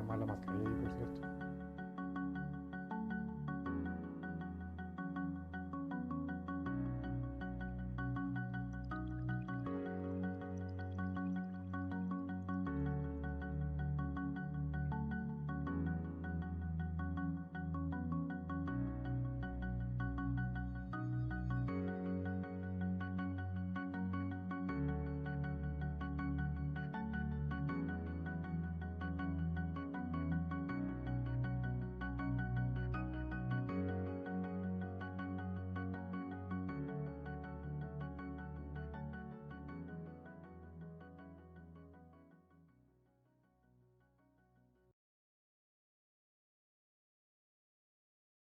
más la mascarilla, por cierto.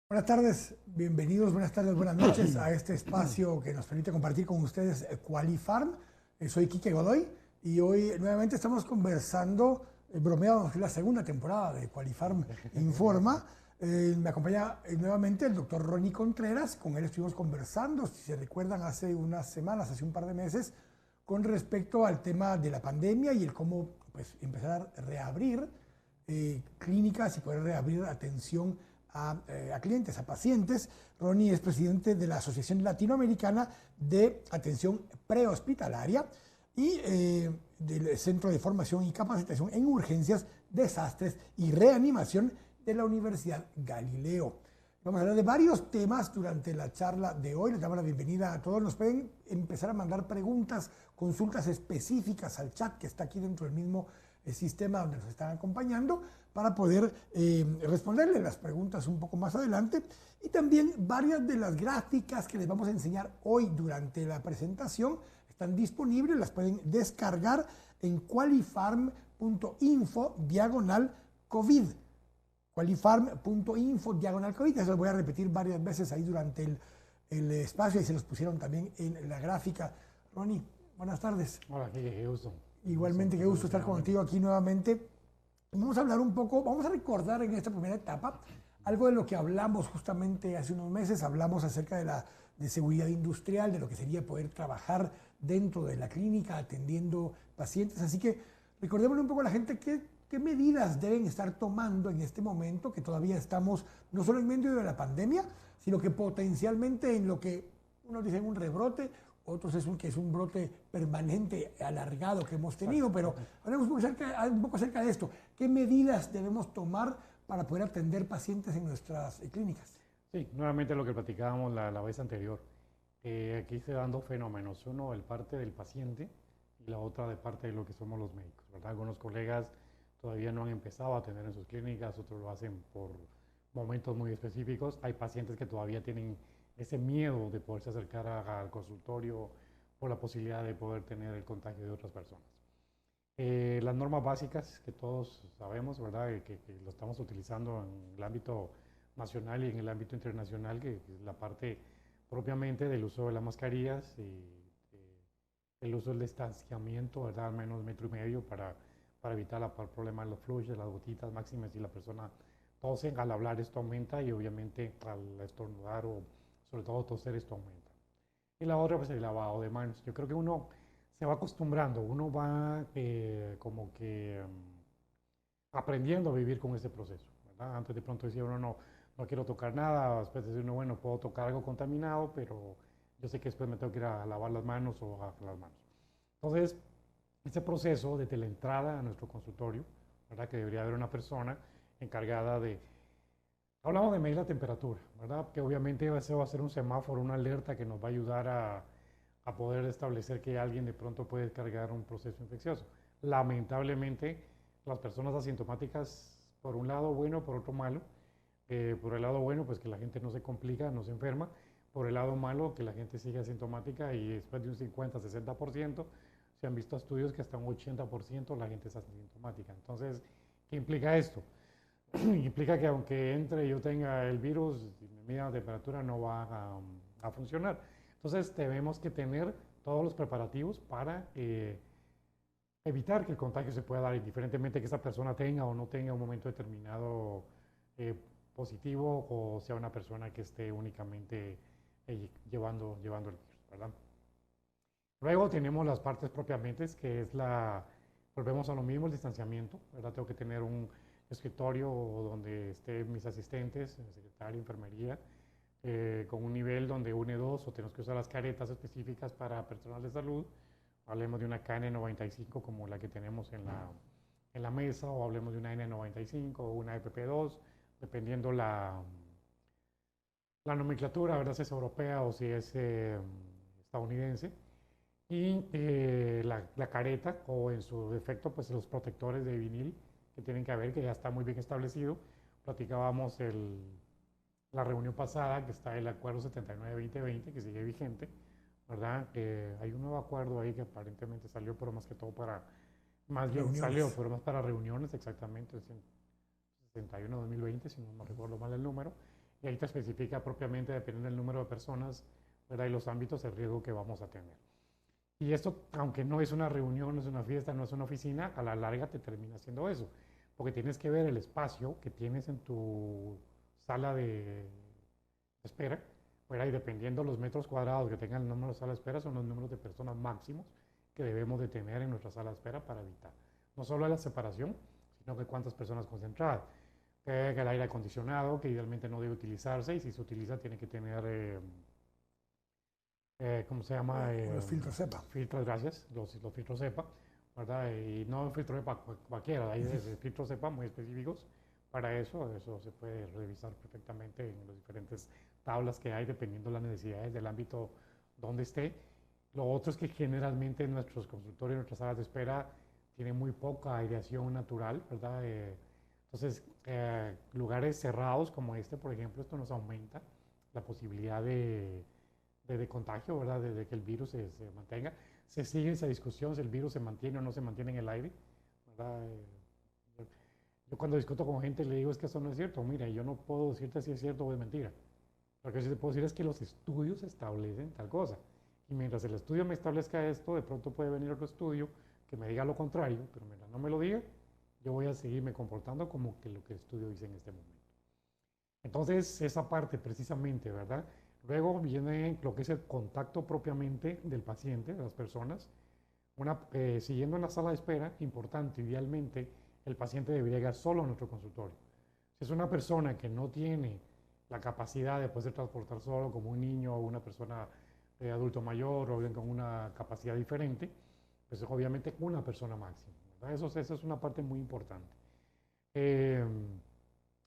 Buenas tardes, bienvenidos, buenas tardes, buenas noches a este espacio que nos permite compartir con ustedes Qualifarm. Soy Quique Godoy y hoy nuevamente estamos conversando, bromeamos que es la segunda temporada de Qualifarm Informa. Me acompaña nuevamente el doctor Ronnie Contreras, con él estuvimos conversando, si se recuerdan, hace unas semanas, hace un par de meses, con respecto al tema de la pandemia y el cómo pues, empezar a reabrir clínicas y poder reabrir atención a clientes, a pacientes. Ronnie es presidente de la Asociación Latinoamericana de Atención Prehospitalaria y del Centro de Formación y Capacitación en Urgencias, Desastres y Reanimación de la Universidad Galileo. Vamos a hablar de varios temas durante la charla de hoy. Les damos la bienvenida a todos. Nos pueden empezar a mandar preguntas, consultas específicas al chat que está aquí dentro del mismo sistema donde nos están acompañando para poder responderle las preguntas un poco más adelante. Y también varias de las gráficas que les vamos a enseñar hoy durante la presentación están disponibles, las pueden descargar en qualifarm.info/COVID. Qualifarm.info/COVID. Eso lo voy a repetir varias veces ahí durante el espacio y se los pusieron también en la gráfica. Ronnie, buenas tardes. Hola, qué gusto. Igualmente, qué gusto estar contigo aquí nuevamente. Vamos a hablar un poco, vamos a recordar en esta primera etapa algo de lo que hablamos justamente hace unos meses. Hablamos acerca de seguridad industrial, de lo que sería poder trabajar dentro de la clínica atendiendo pacientes. Así que recordémosle un poco a la gente qué medidas deben estar tomando en este momento, que todavía estamos no solo en medio de la pandemia, sino que potencialmente en lo que unos dicen un rebrote, otros que es un brote permanente, alargado que hemos tenido, pero hablemos un poco acerca de esto. ¿Qué medidas debemos tomar para poder atender pacientes en nuestras clínicas? Sí, nuevamente lo que platicábamos la vez anterior. Aquí se dan dos fenómenos, uno el parte del paciente y la otra de parte de lo que somos los médicos, ¿verdad? Algunos colegas todavía no han empezado a atender en sus clínicas, otros lo hacen por momentos muy específicos. Hay pacientes que todavía tienen ese miedo de poderse acercar al consultorio por la posibilidad de poder tener el contagio de otras personas. Las normas básicas que todos sabemos, ¿verdad? Que lo estamos utilizando en el ámbito nacional y en el ámbito internacional, que es la parte propiamente del uso de las mascarillas y el uso del distanciamiento, ¿verdad? Al menos 1,5 metros para evitar el problema de los flush, de las gotitas máximas. Si la persona tose, al hablar esto aumenta y obviamente al estornudar o sobre todo toser esto aumenta. Y la otra pues el lavado de manos. Yo creo que uno se va acostumbrando, uno va como que aprendiendo a vivir con ese proceso, ¿verdad? Antes de pronto decía uno no quiero tocar nada, después decía uno bueno puedo tocar algo contaminado, pero yo sé que después me tengo que ir a lavar las manos o a las manos. Entonces, ese proceso desde la entrada a nuestro consultorio, ¿verdad? Que debería haber una persona encargada de... Hablamos de medir la temperatura, ¿verdad? Que obviamente ese va a ser un semáforo, una alerta que nos va a ayudar a poder establecer que alguien de pronto puede descargar un proceso infeccioso. Lamentablemente, las personas asintomáticas, por un lado bueno, por otro malo. Por el lado bueno, pues que la gente no se complica, no se enferma. Por el lado malo, que la gente sigue asintomática y después de un 50-60%, se han visto estudios que hasta un 80% la gente es asintomática. Entonces, ¿qué implica esto? Implica que aunque entre yo tenga el virus y me mida la temperatura, no va a funcionar. Entonces, tenemos que tener todos los preparativos para evitar que el contagio se pueda dar, indiferentemente que esa persona tenga o no tenga un momento determinado positivo o sea una persona que esté únicamente llevando el virus, ¿verdad? Luego tenemos las partes propiamente, que es volvemos a lo mismo, el distanciamiento, ¿verdad? Tengo que tener escritorio donde estén mis asistentes, secretaria, enfermería, con un nivel donde une dos o tenemos que usar las caretas específicas para personal de salud. Hablemos de una KN95 como la que tenemos en la mesa, o hablemos de una N95 o una EPP2, dependiendo la nomenclatura, ¿verdad? Si es europea o si es estadounidense. Y la careta, o en su defecto, pues los protectores de vinil que tienen que haber, que ya está muy bien establecido. Platicábamos la reunión pasada, que está el acuerdo 79-2020, que sigue vigente, ¿verdad? Hay un nuevo acuerdo ahí que aparentemente salió, pero más que todo más bien Reuniones. salió, pero más para reuniones, exactamente, 61-2020, si no me recuerdo mal el número, y ahí te especifica propiamente, dependiendo del número de personas, ¿verdad? Y los ámbitos, el riesgo que vamos a tener. Y esto, aunque no es una reunión, no es una fiesta, no es una oficina, a la larga te termina siendo eso, porque tienes que ver el espacio que tienes en tu sala de espera, ¿verdad? Y dependiendo los metros cuadrados que tenga el número de sala de espera, son los números de personas máximos que debemos de tener en nuestra sala de espera para evitar no solo la separación, sino que cuántas personas concentradas. Que el aire acondicionado, que idealmente no debe utilizarse, y si se utiliza tiene que tener ¿cómo se llama? Los filtros CEPA. Filtros, gracias, los filtros CEPA, ¿verdad? Y no un filtro CEPA cualquiera, hay filtros CEPA muy específicos para eso se puede revisar perfectamente en las diferentes tablas que hay, dependiendo de las necesidades del ámbito donde esté. Lo otro es que generalmente nuestros consultorios, nuestras salas de espera, tienen muy poca aireación natural, ¿verdad? Entonces, lugares cerrados como este, por ejemplo, esto nos aumenta la posibilidad de contagio, ¿verdad? De que el virus se mantenga. Se sigue esa discusión si el virus se mantiene o no se mantiene en el aire, ¿verdad? Yo cuando discuto con gente le digo, es que eso no es cierto. Mira, yo no puedo decirte si es cierto o es mentira. Lo que sí te puedo decir es que los estudios establecen tal cosa. Y mientras el estudio me establezca esto, de pronto puede venir otro estudio que me diga lo contrario, pero mientras no me lo diga, yo voy a seguirme comportando como que lo que el estudio dice en este momento. Entonces, esa parte precisamente, ¿verdad? Luego viene lo que es el contacto propiamente del paciente, de las personas. Siguiendo en la sala de espera, importante, idealmente, el paciente debería llegar solo a nuestro consultorio. Si es una persona que no tiene la capacidad de poderse transportar solo, como un niño o una persona adulto mayor, o bien con una capacidad diferente, pues obviamente una persona máxima, ¿verdad? Eso es una parte muy importante. En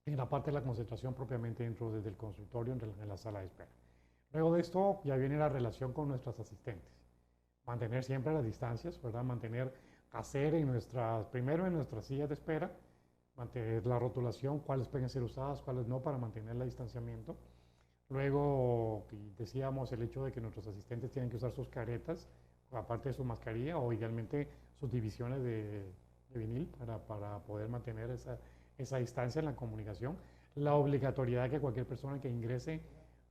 la parte de la concentración propiamente dentro desde el consultorio, en la sala de espera. Luego de esto ya viene la relación con nuestros asistentes. Mantener siempre las distancias, ¿verdad? Primero en nuestras sillas de espera, mantener la rotulación, cuáles pueden ser usadas, cuáles no, para mantener el distanciamiento. Luego, decíamos el hecho de que nuestros asistentes tienen que usar sus caretas, aparte de su mascarilla, o idealmente sus divisiones de vinil para poder mantener esa distancia en la comunicación. La obligatoriedad que cualquier persona que ingrese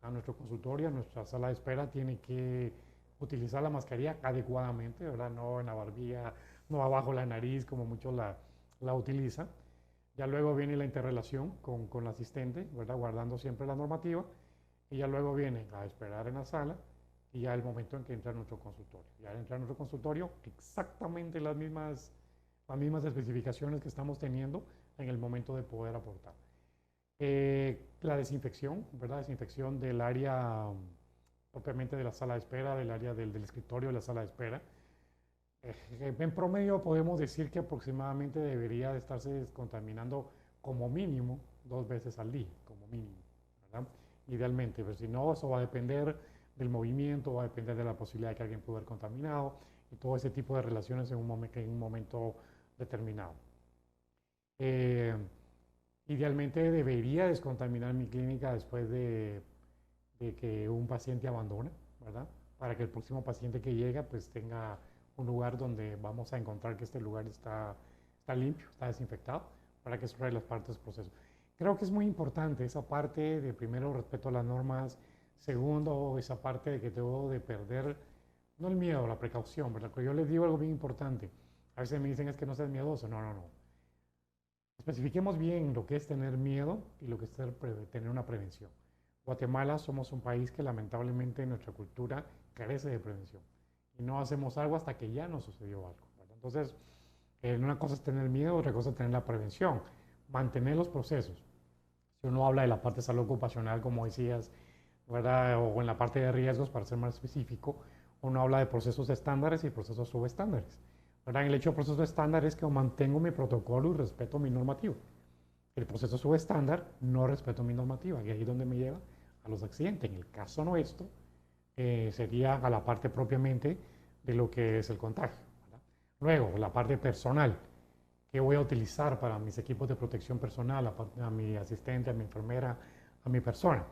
a nuestro consultorio, a nuestra sala de espera, tiene que utilizar la mascarilla adecuadamente, ¿verdad? No en la barbilla, no abajo la nariz como muchos la utilizan. Ya luego viene la interrelación con la asistente, ¿verdad? Guardando siempre la normativa. Y ya luego vienen a esperar en la sala, y ya el momento en que entra a nuestro consultorio. Ya entra a nuestro consultorio exactamente las mismas especificaciones que estamos teniendo en el momento de poder aportar. La desinfección, ¿verdad? Desinfección del área propiamente de la sala de espera, del área del escritorio de la sala de espera. En promedio podemos decir que aproximadamente debería de estarse descontaminando como mínimo 2 veces al día, como mínimo, ¿verdad? Idealmente, pero si no, eso va a depender del movimiento, va a depender de la posibilidad de que alguien pudo haber contaminado, y todo ese tipo de relaciones en un momento determinado. Idealmente debería descontaminar mi clínica después de que un paciente abandona, ¿verdad? Para que el próximo paciente que llega pues tenga un lugar donde vamos a encontrar que este lugar está limpio, está desinfectado, para que eso sea las partes del proceso. Creo que es muy importante esa parte de, primero, respeto a las normas; segundo, esa parte de que debo de perder, no el miedo, la precaución, ¿verdad? Porque yo les digo algo bien importante. A veces me dicen, es que no seas miedoso. No, no, no. Especifiquemos bien lo que es tener miedo y lo que es tener una prevención. Guatemala somos un país que lamentablemente en nuestra cultura carece de prevención. Y no hacemos algo hasta que ya nos sucedió algo, ¿verdad? Entonces, una cosa es tener miedo, otra cosa es tener la prevención. mantener los procesos. Si uno habla de la parte de salud ocupacional, como decías, ¿verdad? O en la parte de riesgos, para ser más específico, uno habla de procesos estándares y procesos subestándares. ¿Verdad? El hecho de procesos estándares es que mantengo mi protocolo y respeto mi normativa. El proceso subestándar no respeto mi normativa, y ahí es donde me lleva a los accidentes. En el caso nuestro, sería a la parte propiamente de lo que es el contagio, ¿verdad? Luego, la parte personal. ¿Qué voy a utilizar para mis equipos de protección personal, a mi asistente, a mi enfermera, a mi persona?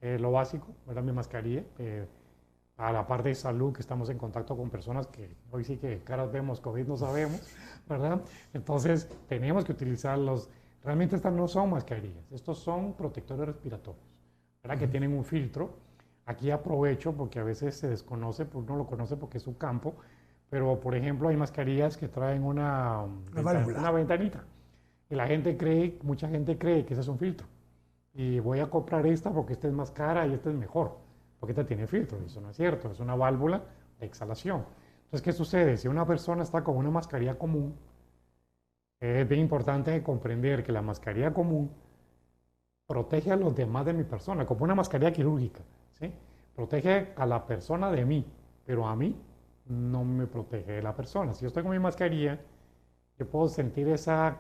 Lo básico, ¿verdad? Mi mascarilla. A la parte de salud, que estamos en contacto con personas que hoy sí que caras vemos, COVID no sabemos, ¿verdad? Entonces, tenemos que utilizarlos. Realmente estas no son mascarillas, estos son protectores respiratorios, ¿verdad? Que tienen un filtro. Aquí aprovecho porque a veces se desconoce, pues uno lo conoce porque es su campo, pero por ejemplo hay mascarillas que traen una ventanita y la gente cree, mucha gente cree que ese es un filtro. Y voy a comprar esta porque esta es más cara y esta es mejor, porque esta tiene filtro. Y eso no es cierto, es una válvula de exhalación. Entonces, ¿qué sucede? Si una persona está con una mascarilla común, es bien importante comprender que la mascarilla común protege a los demás de mi persona, como una mascarilla quirúrgica, ¿sí? Protege a la persona de mí, pero a mí no me protege de la persona. Si yo estoy con mi mascarilla, yo puedo sentir esa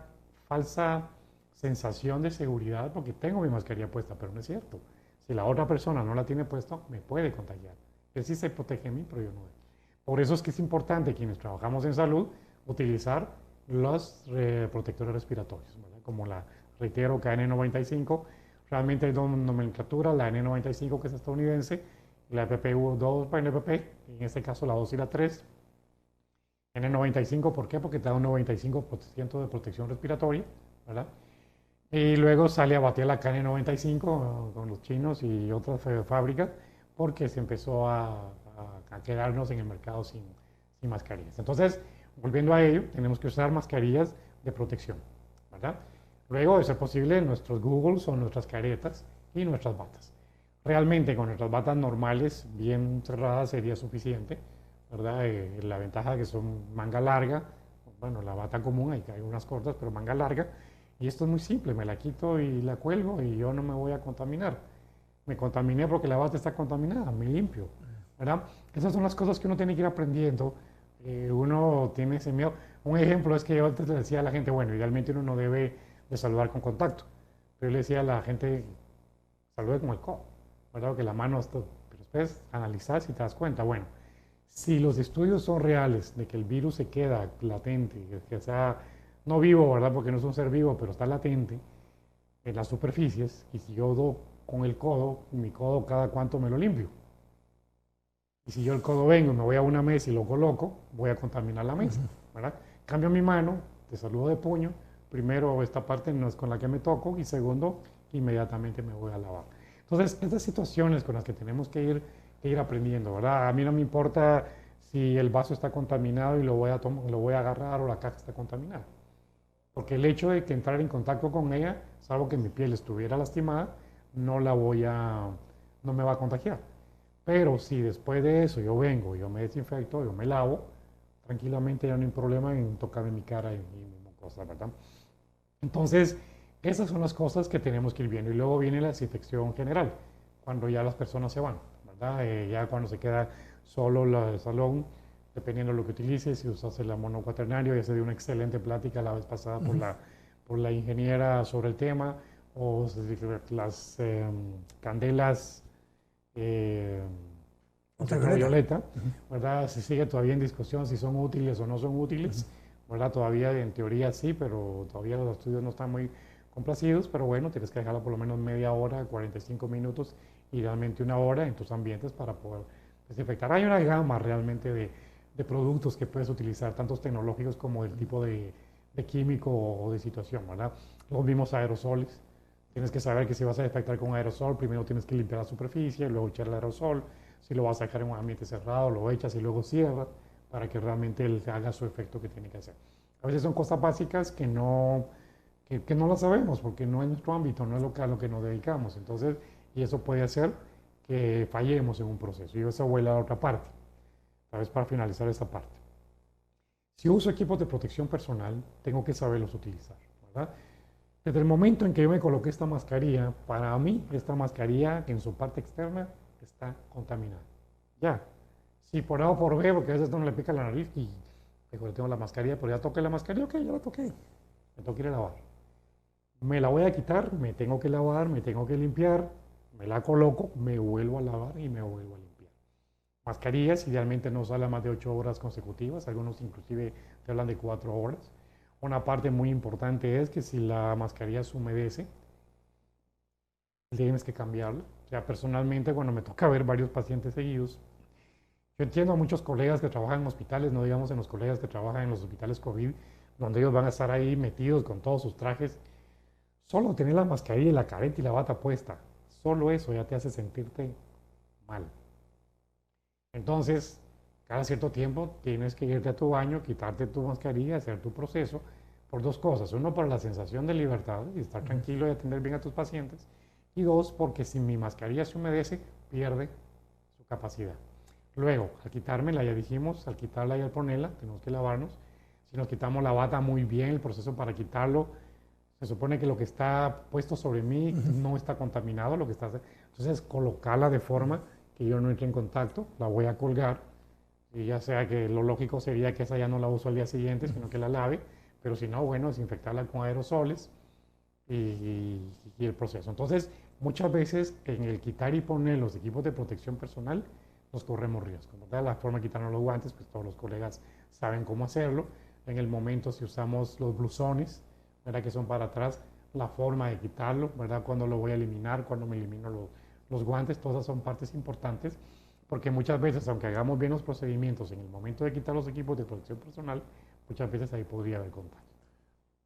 falsa sensación de seguridad porque tengo mi mascarilla puesta, pero no es cierto. Si la otra persona no la tiene puesta, me puede contagiar. Él sí se protege a mí, pero yo no. Por eso es que es importante, quienes trabajamos en salud, utilizar los protectores respiratorios, ¿verdad? Como la, reitero, KN95. Realmente hay dos nomenclaturas, la N95 que es estadounidense, la FFP2 para NPP, en este caso la 2 y la 3. N95, ¿por qué? Porque te da un 95% de protección respiratoria, ¿verdad? Y luego sale a batir la KN95 con los chinos y otras fábricas porque se empezó a quedarnos en el mercado sin mascarillas. Entonces, volviendo a ello, tenemos que usar mascarillas de protección, ¿verdad? Luego, de ser posible, nuestros goggles o nuestras caretas y nuestras batas. Realmente con nuestras batas normales, bien cerradas, sería suficiente, ¿verdad? La ventaja es que son manga larga, bueno, la bata común, hay unas cortas, pero manga larga, y esto es muy simple, me la quito y la cuelgo y yo no me voy a contaminar. Me contaminé porque la bata está contaminada, me limpio, ¿verdad? Esas son las cosas que uno tiene que ir aprendiendo. Uno tiene ese miedo. Un ejemplo es que yo antes le decía a la gente, bueno, idealmente uno no debe de saludar con contacto, pero yo le decía a la gente, salude con el codo, ¿verdad? Que la mano está, pero después analizar si te das cuenta, bueno, si los estudios son reales de que el virus se queda latente, que sea no vivo, ¿verdad? Porque no es un ser vivo, pero está latente en las superficies, y si yo do con el codo, mi codo cada cuánto me lo limpio. Y si yo el codo vengo y me voy a una mesa y lo coloco, voy a contaminar la mesa, ¿verdad? Cambio mi mano, te saludo de puño, primero esta parte no es con la que me toco y segundo, inmediatamente me voy a lavar. Entonces, estas situaciones con las que tenemos que ir aprendiendo, ¿verdad? A mí no me importa si el vaso está contaminado y lo voy a agarrar o la caja está contaminada. Porque el hecho de que entrar en contacto con ella, salvo que mi piel estuviera lastimada, no me va a contagiar. Pero si después de eso yo vengo, yo me desinfecto, yo me lavo, tranquilamente ya no hay problema en tocarme mi cara y mi mucosa, ¿verdad? Entonces, esas son las cosas que tenemos que ir viendo. Y luego viene la desinfección general, cuando ya las personas se van, ¿verdad? Ya cuando se queda solo el salón, dependiendo de lo que utilices, si usas el amono cuaternario, ya se dio una excelente plática la vez pasada por la ingeniera sobre el tema, o las candelas ultravioleta, ¿verdad? Se sigue todavía en discusión si son útiles o no son útiles, ¿verdad? Todavía en teoría sí, pero todavía los estudios no están muy complacidos, pero bueno, tienes que dejarla por lo menos media hora, 45 minutos, idealmente una hora en tus ambientes para poder desinfectar. Hay una gama realmente de productos que puedes utilizar, tantos tecnológicos como del tipo de químico o de situación, ¿verdad? Los mismos aerosoles. Tienes que saber que si vas a desinfectar con aerosol, primero tienes que limpiar la superficie, luego echar el aerosol. Si lo vas a dejar en un ambiente cerrado, lo echas y luego cierras para que realmente él haga su efecto que tiene que hacer. A veces son cosas básicas que no las sabemos porque no es nuestro ámbito, no es a lo que nos dedicamos. Entonces, y eso puede hacer que fallemos en un proceso. Y eso vuelve a la otra parte. Tal vez para finalizar esa parte. Si uso equipos de protección personal, tengo que saberlos utilizar, ¿verdad? Desde el momento en que yo me coloqué esta mascarilla, para mí esta mascarilla en su parte externa está contaminada. Ya. Si por A o por B, porque a veces no le pica la nariz y mejor tengo la mascarilla, pero ya toqué la mascarilla, ok, ya la toqué. Me tengo que ir a lavar. Me la voy a quitar, me tengo que lavar, me tengo que limpiar, me la coloco, me vuelvo a lavar y me vuelvo a limpiar. Mascarillas idealmente no salen más de 8 horas consecutivas, algunos inclusive te hablan de 4 horas. Una parte muy importante es que si la mascarilla se humedece, tienes que cambiarla. O sea, personalmente cuando me toca ver varios pacientes seguidos, yo entiendo a muchos colegas que trabajan en hospitales, no digamos en los colegas que trabajan en los hospitales COVID, donde ellos van a estar ahí metidos con todos sus trajes. Solo tener la mascarilla y la careta y la bata puesta, solo eso ya te hace sentirte mal. Entonces, cada cierto tiempo tienes que irte a tu baño, quitarte tu mascarilla, hacer tu proceso, por dos cosas. Uno, por la sensación de libertad y estar tranquilo y atender bien a tus pacientes. Y dos, porque si mi mascarilla se humedece, pierde su capacidad. Luego, al quitármela, ya dijimos, al quitarla y al ponerla, tenemos que lavarnos. Si nos quitamos la bata muy bien, el proceso para quitarlo, se supone que lo que está puesto sobre mí no está contaminado, lo que está... Entonces, colocarla de forma que yo no entre en contacto, la voy a colgar, y ya sea que lo lógico sería que esa ya no la uso al día siguiente, sino que la lave, pero si no, bueno, desinfectarla con aerosoles y el proceso. Entonces, muchas veces en el quitar y poner los equipos de protección personal, nos corremos riesgo, ¿verdad? La forma de quitarnos los guantes, pues todos los colegas saben cómo hacerlo. En el momento, si usamos los blusones, ¿verdad? Que son para atrás, la forma de quitarlo, ¿verdad? Cuando lo voy a eliminar, cuando me elimino los guantes, todas son partes importantes, porque muchas veces, aunque hagamos bien los procedimientos en el momento de quitar los equipos de protección personal, muchas veces ahí podría haber contagio.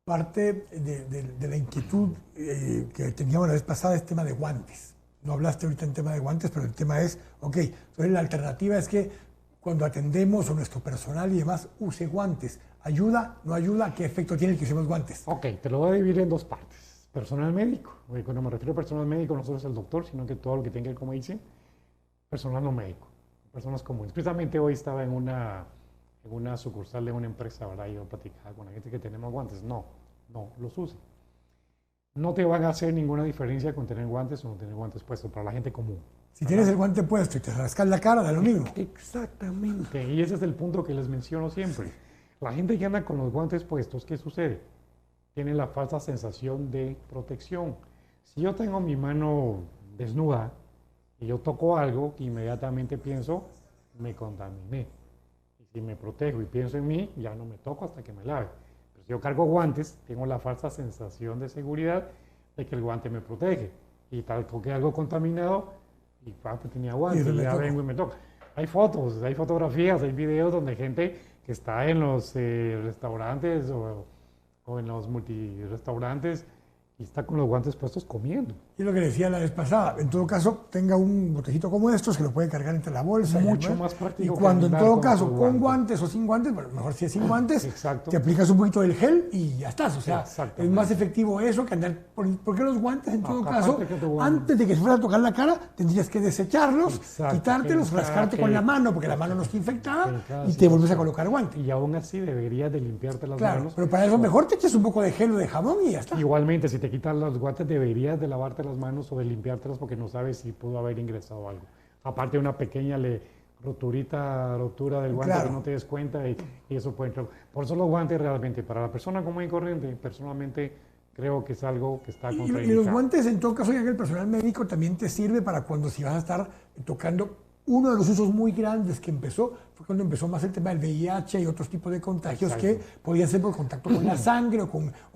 Parte de la inquietud que teníamos la vez pasada es el tema de guantes. No hablaste ahorita en tema de guantes, pero el tema es, ok, entonces la alternativa es que cuando atendemos a nuestro personal y demás, use guantes. ¿Ayuda? ¿No ayuda? ¿Qué efecto tiene el que usemos guantes? Ok, te lo voy a dividir en dos partes. Personal médico, cuando me refiero a personal médico no solo es el doctor, sino que todo lo que tenga que ver, como dicen, personal no médico, personas comunes. Precisamente hoy estaba en una sucursal de una empresa, ¿verdad? Yo platicaba con la gente que tenemos guantes. No los usen. No te van a hacer ninguna diferencia con tener guantes o no tener guantes puestos para la gente común. Si tienes el guante puesto y te rascas la cara, da lo mismo. Exactamente, y ese es el punto que les menciono siempre. La gente que anda con los guantes puestos, ¿qué sucede? Tiene la falsa sensación de protección. Si yo tengo mi mano desnuda y yo toco algo, inmediatamente pienso, me contaminé. Y si me protejo y pienso en mí, ya no me toco hasta que me lave. Pero si yo cargo guantes, tengo la falsa sensación de seguridad de que el guante me protege. Y tal, toqué algo contaminado y pues tenía guantes, y ya vengo y me toco. Hay fotos, hay fotografías, hay videos donde gente que está en los restaurantes o en los multirestaurantes y está con los guantes puestos comiendo. Y lo que decía la vez pasada, en todo caso, tenga un botecito como estos que lo puede cargar entre la bolsa. Mucho más práctico. Y cuando en todo caso, con guantes o sin guantes, bueno, mejor si es sin guantes, exacto, te aplicas un poquito del gel y ya estás. O sea, es más efectivo eso que andar... Porque los guantes, en todo caso, antes de que se fuera a tocar la cara, tendrías que desecharlos, quitártelos, rascarte con la mano, porque la mano no está infectada, y te vuelves a colocar guantes. Y aún así deberías de limpiarte las manos. Pero para eso mejor te eches un poco de gel o de jabón y ya está. Igualmente, si te quitas los guantes, deberías de lavarte las manos o de limpiártelas porque no sabes si pudo haber ingresado algo. Aparte de una pequeña rotura del guante que no te des cuenta y eso puede entrar. Por eso los guantes realmente, para la persona común y corriente, personalmente creo que es algo que está contraindicado. Y los guantes, en todo caso, ya que el personal médico también te sirve para cuando si vas a estar tocando. Uno de los usos muy grandes que empezó fue cuando empezó más el tema del VIH y otros tipos de contagios que podían ser por contacto con la sangre o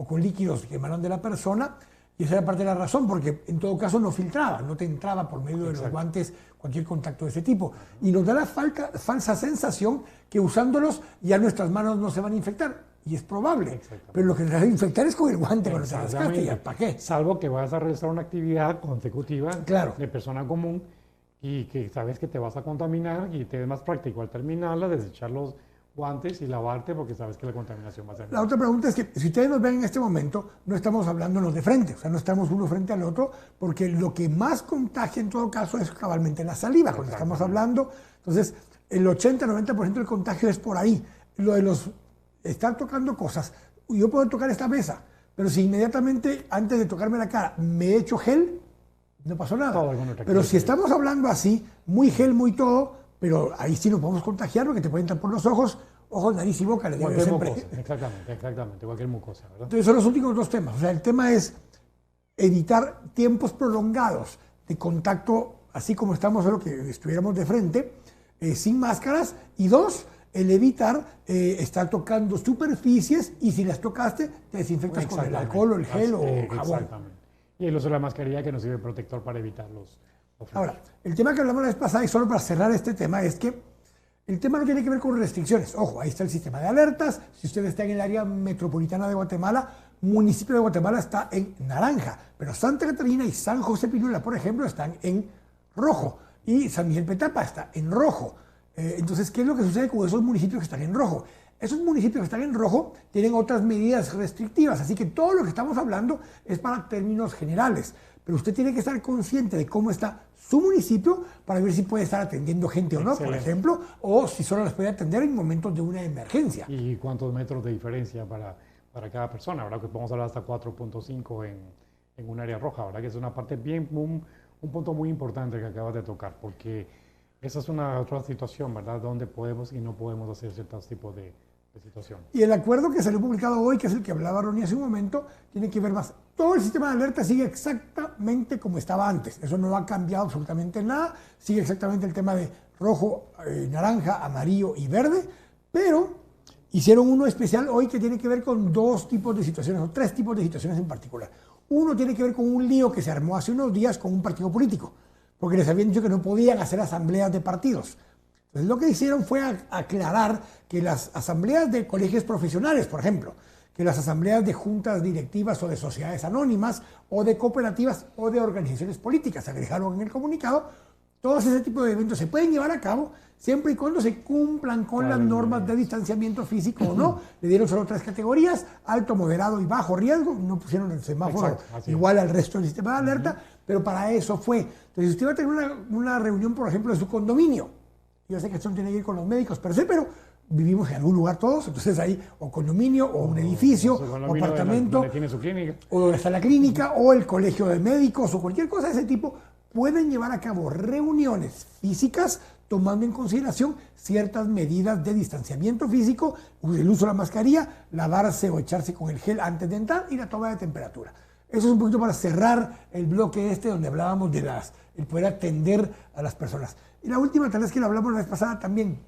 con líquidos que emanan de la persona. Y esa era parte de la razón, porque en todo caso no filtraba, no te entraba por medio de los guantes cualquier contacto de ese tipo. Y nos da la falsa sensación que usándolos ya nuestras manos no se van a infectar. Y es probable. Pero lo que te va a infectar es con el guante cuando te rascaste. ¿Ya para qué? Salvo que vas a realizar una actividad consecutiva de persona común y que sabes que te vas a contaminar y te es más práctico al terminarla desechar los guantes y lavarte porque sabes que la contaminación va a ser. La otra pregunta es que si ustedes nos ven en este momento, no estamos hablándonos de frente, o sea, no estamos uno frente al otro, porque lo que más contagia en todo caso es cabalmente la saliva, cuando estamos hablando. Entonces, el 80-90% del contagio es por ahí. Lo de estar tocando cosas, yo puedo tocar esta mesa, Pero si inmediatamente antes de tocarme la cara me echo gel, no pasó nada. Pero si estamos hablando así, muy gel, muy todo, pero ahí sí nos podemos contagiar porque te pueden entrar por los ojos, nariz y boca. Cualquier mucosa, exactamente, cualquier mucosa, ¿verdad? Entonces son los últimos dos temas. O sea, el tema es evitar tiempos prolongados de contacto, así como estamos, solo que estuviéramos de frente, sin máscaras. Y dos, el evitar estar tocando superficies y si las tocaste, te desinfectas con el alcohol o el gel o jabón. Exactamente. Y el uso de la mascarilla que nos sirve de protector para evitar los Ahora, el tema que hablamos la vez pasada, y solo para cerrar este tema, es que el tema no tiene que ver con restricciones. Ojo, ahí está el sistema de alertas. Si usted está en el área metropolitana de Guatemala, municipio de Guatemala está en naranja, pero Santa Catarina y San José Pinula, por ejemplo, están en rojo. Y San Miguel Petapa está en rojo. Entonces, ¿qué es lo que sucede con esos municipios que están en rojo? Esos municipios que están en rojo tienen otras medidas restrictivas, así que todo lo que estamos hablando es para términos generales. Pero usted tiene que estar consciente de cómo está su municipio para ver si puede estar atendiendo gente o no, por ejemplo, o si solo las puede atender en momentos de una emergencia. ¿Y cuántos metros de diferencia para cada persona? ¿Verdad? Que podemos hablar hasta 4.5 en un área roja, ¿verdad? Que es una parte un punto muy importante que acabas de tocar, porque esa es una otra situación, ¿verdad? Donde podemos y no podemos hacer ciertos tipos de situaciones. Y el acuerdo que salió publicado hoy, que es el que hablaba Ronnie hace un momento, tiene que ver más. Todo el sistema de alerta sigue exactamente como estaba antes. Eso no ha cambiado absolutamente nada. Sigue exactamente el tema de rojo, naranja, amarillo y verde. Pero hicieron uno especial hoy que tiene que ver con dos tipos de situaciones, o tres tipos de situaciones en particular. Uno tiene que ver con un lío que se armó hace unos días con un partido político, porque les habían dicho que no podían hacer asambleas de partidos. Entonces lo que hicieron fue aclarar que las asambleas de colegios profesionales, por ejemplo, que las asambleas de juntas directivas o de sociedades anónimas o de cooperativas o de organizaciones políticas, agregaron en el comunicado, todos ese tipo de eventos se pueden llevar a cabo siempre y cuando se cumplan con las normas de distanciamiento físico o no. Le dieron solo tres categorías: alto, moderado y bajo riesgo. No pusieron el semáforo igual al resto del sistema de alerta, pero para eso fue. Entonces, si usted va a tener una reunión, por ejemplo, de su condominio, yo sé que esto no tiene que ir con los médicos per se, pero vivimos en algún lugar todos, entonces ahí o condominio o un edificio o apartamento, donde tiene su clínica, o donde está la clínica o el colegio de médicos o cualquier cosa de ese tipo, pueden llevar a cabo reuniones físicas tomando en consideración ciertas medidas de distanciamiento físico, el uso de la mascarilla, lavarse o echarse con el gel antes de entrar y la toma de temperatura. Eso es un poquito para cerrar el bloque donde hablábamos de el poder atender a las personas. Y la última, tal vez que lo hablamos la vez pasada también,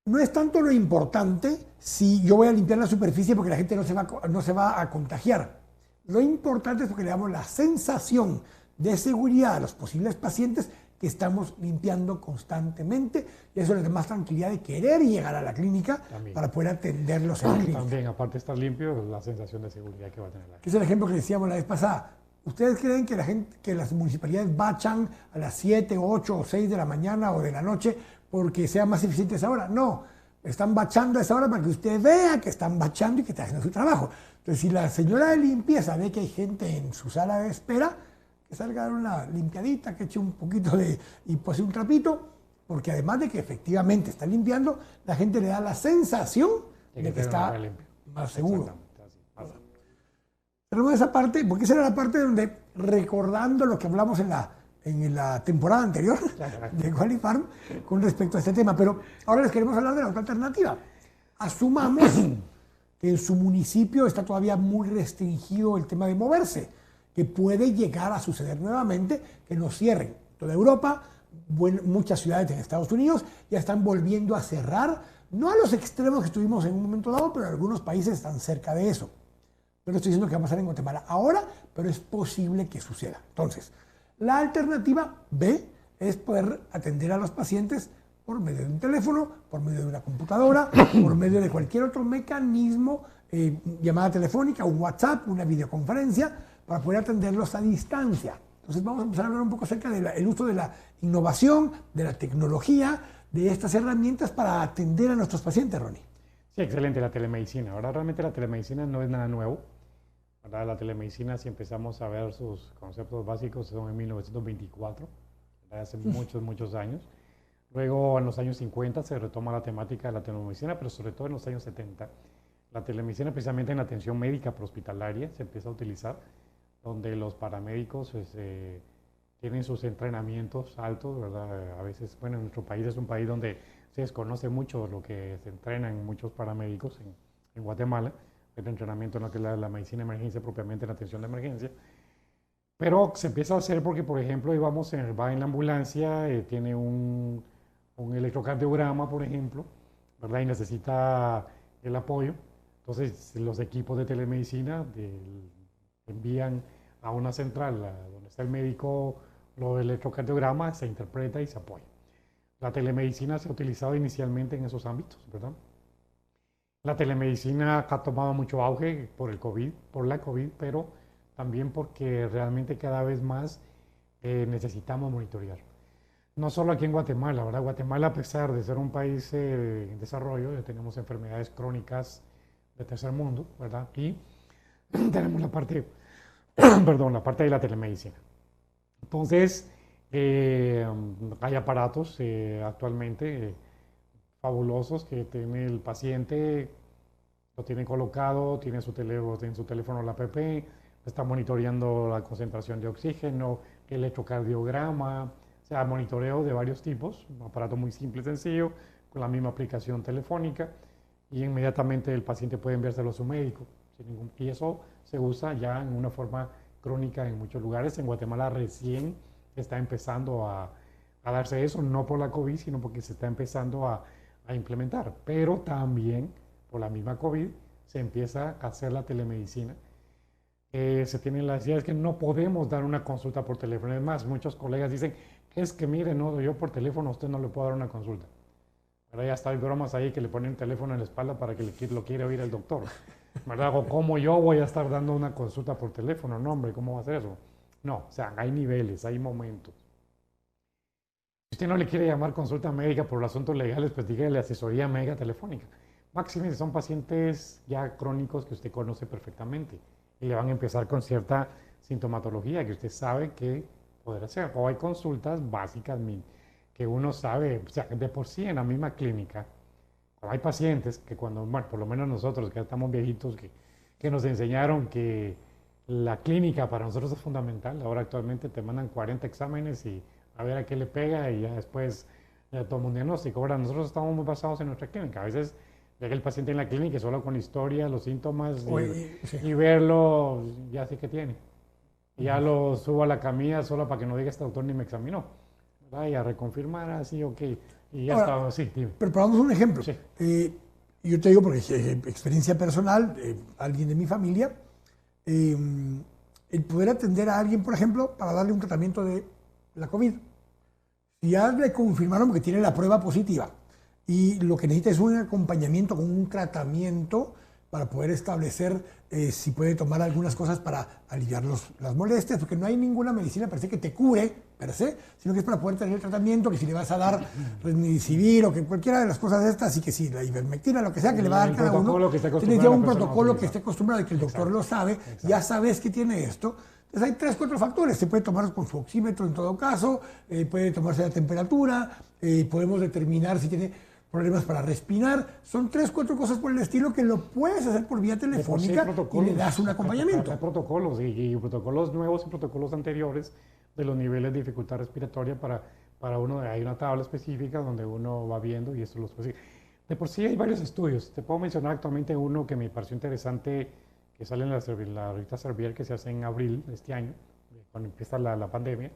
no es tanto lo importante si yo voy a limpiar la superficie porque la gente no se va a contagiar. Lo importante es porque le damos la sensación de seguridad a los posibles pacientes que estamos limpiando constantemente, y eso les da más tranquilidad de querer llegar a la clínica para poder atenderlos en la clínica. También, aparte de estar limpio, la sensación de seguridad que va a tener la gente. Que es el ejemplo que decíamos la vez pasada. ¿Ustedes creen que las municipalidades bachan a las 7, 8 o 6 de la mañana o de la noche porque sea más eficiente esa hora? No, están bachando a esa hora para que usted vea que están bachando y que están haciendo su trabajo. Entonces, si la señora de limpieza ve que hay gente en su sala de espera, que salga a dar una limpiadita, que eche un poquito y pose un trapito, porque además de que efectivamente está limpiando, la gente le da la sensación de que está más seguro. Tenemos esa parte, porque esa era la parte donde, recordando lo que hablamos en la temporada anterior de Qualifarm con respecto a este tema, pero ahora les queremos hablar de la otra alternativa. Asumamos que en su municipio está todavía muy restringido el tema de moverse, que puede llegar a suceder nuevamente, que nos cierren. Toda Europa, muchas ciudades en Estados Unidos ya están volviendo a cerrar, no a los extremos que estuvimos en un momento dado, pero algunos países están cerca de eso. No estoy diciendo que va a pasar en Guatemala ahora, pero es posible que suceda. Entonces, la alternativa B es poder atender a los pacientes por medio de un teléfono, por medio de una computadora, por medio de cualquier otro mecanismo, llamada telefónica, un WhatsApp, una videoconferencia, para poder atenderlos a distancia. Entonces vamos a empezar a hablar un poco acerca del uso de la innovación, de la tecnología, de estas herramientas para atender a nuestros pacientes, Ronnie. Sí, excelente, la telemedicina. Ahora realmente la telemedicina no es nada nuevo. ¿Verdad? La telemedicina, si empezamos a ver sus conceptos básicos, son en 1924, ¿verdad? Hace muchos años. Luego, en los años 50, se retoma la temática de la telemedicina, pero sobre todo en los años 70, La telemedicina precisamente en la atención médica prehospitalaria se empieza a utilizar, donde los paramédicos pues, tienen sus entrenamientos altos, ¿verdad? A veces, bueno, en nuestro país es un país donde se desconoce mucho lo que se entrenan muchos paramédicos en Guatemala, el entrenamiento en lo que es la medicina de emergencia, propiamente en la atención de emergencia. Pero se empieza a hacer porque, por ejemplo, va en la ambulancia, tiene un electrocardiograma, por ejemplo, ¿verdad? Y necesita el apoyo. Entonces, los equipos de telemedicina envían a una central donde está el médico lo del electrocardiograma, se interpreta y se apoya. La telemedicina se ha utilizado inicialmente en esos ámbitos, ¿verdad? La telemedicina ha tomado mucho auge por la COVID, pero también porque realmente cada vez más necesitamos monitorear. No solo aquí en Guatemala, ¿verdad? Guatemala, a pesar de ser un país en desarrollo, ya tenemos enfermedades crónicas de tercer mundo, ¿verdad? Y tenemos la parte, perdón, la parte de la telemedicina. Entonces, hay aparatos actualmente fabulosos que tiene el paciente, lo tiene colocado, tiene en su teléfono la app, está monitoreando la concentración de oxígeno, el electrocardiograma, o sea, monitoreo de varios tipos, un aparato muy simple y sencillo, con la misma aplicación telefónica, y inmediatamente el paciente puede enviárselo a su médico. Y eso se usa ya en una forma crónica en muchos lugares. En Guatemala recién está empezando a darse eso, no por la COVID, sino porque se está empezando a implementar. Pero también por la misma COVID se empieza a hacer la telemedicina. Se tienen las ideas que no podemos dar una consulta por teléfono. Es más, muchos colegas dicen, es que mire, no, yo por teléfono a usted no le puedo dar una consulta. ¿Verdad? Ya está, hay bromas ahí que le ponen teléfono en la espalda para que lo quiera oír el doctor. ¿Verdad? O cómo yo voy a estar dando una consulta por teléfono. No, hombre, ¿cómo va a hacer eso? No, o sea, hay niveles, hay momentos. Si usted no le quiere llamar consulta médica por los asuntos legales, pues dígale asesoría médica telefónica. Máxime son pacientes ya crónicos que usted conoce perfectamente y le van a empezar con cierta sintomatología que usted sabe que poder hacer. O hay consultas básicas que uno sabe, o sea, de por sí en la misma clínica, hay pacientes que bueno, por lo menos nosotros que ya estamos viejitos, que nos enseñaron que la clínica para nosotros es fundamental. Ahora actualmente te mandan 40 exámenes y a ver a qué le pega y ya después ya toma un diagnóstico. Ahora nosotros estamos muy basados en nuestra clínica. A veces llega el paciente en la clínica y solo con la historia, los síntomas y verlo, ya sé qué tiene. Y ya lo subo a la camilla solo para que no diga este doctor ni me examinó. ¿Verdad? Y a reconfirmar así, ok. Y ya está, sí, dime. Pero pongamos un ejemplo. Sí. Yo te digo, porque experiencia personal, alguien de mi familia, el poder atender a alguien, por ejemplo, para darle un tratamiento de la COVID. Si ya le confirmaron que tiene la prueba positiva y lo que necesita es un acompañamiento con un tratamiento para poder establecer si puede tomar algunas cosas para aliviar las molestias, porque no hay ninguna medicina per se que te cure, per se, sino que es para poder tener el tratamiento, que si le vas a dar remdesivir o que cualquiera de las cosas estas, y que si la ivermectina, lo que sea que le va a dar cada uno, tienes ya un protocolo que esté acostumbrado y que el doctor lo sabe, ya sabes que tiene esto. Entonces hay 3, 4 factores, se puede tomar con su oxímetro en todo caso, puede tomarse la temperatura, podemos determinar si tiene problemas para respirar, son 3, 4 cosas por el estilo que lo puedes hacer por vía telefónica y le das un acompañamiento. Hay protocolos y protocolos nuevos y protocolos anteriores de los niveles de dificultad respiratoria para uno. Hay una tabla específica donde uno va viendo y esto lo especifica. De por sí hay varios estudios. Te puedo mencionar actualmente uno que me pareció interesante que sale en la revista Servier que se hace en abril de este año, cuando empieza la pandemia,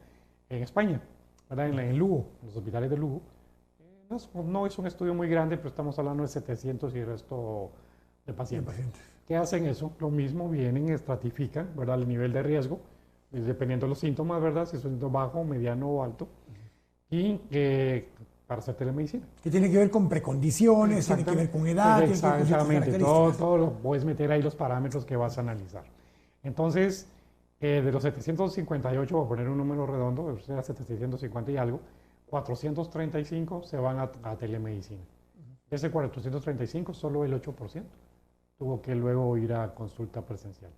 en España, ¿verdad? En Lugo, en los hospitales de Lugo. No es un estudio muy grande, pero estamos hablando de 700 y el resto de pacientes. ¿Qué hacen eso? Lo mismo, vienen, estratifican, ¿verdad? El nivel de riesgo, dependiendo de los síntomas, ¿verdad? Si es un síntoma bajo, mediano o alto. Y para hacer telemedicina. Que tiene que ver con precondiciones, tiene que ver con edad. Exactamente, todo lo puedes meter ahí los parámetros que vas a analizar. Entonces, de los 758, voy a poner un número redondo, o sea, 750 y algo, 435 se van a telemedicina. De ese 435, solo el 8% tuvo que luego ir a consulta presencial.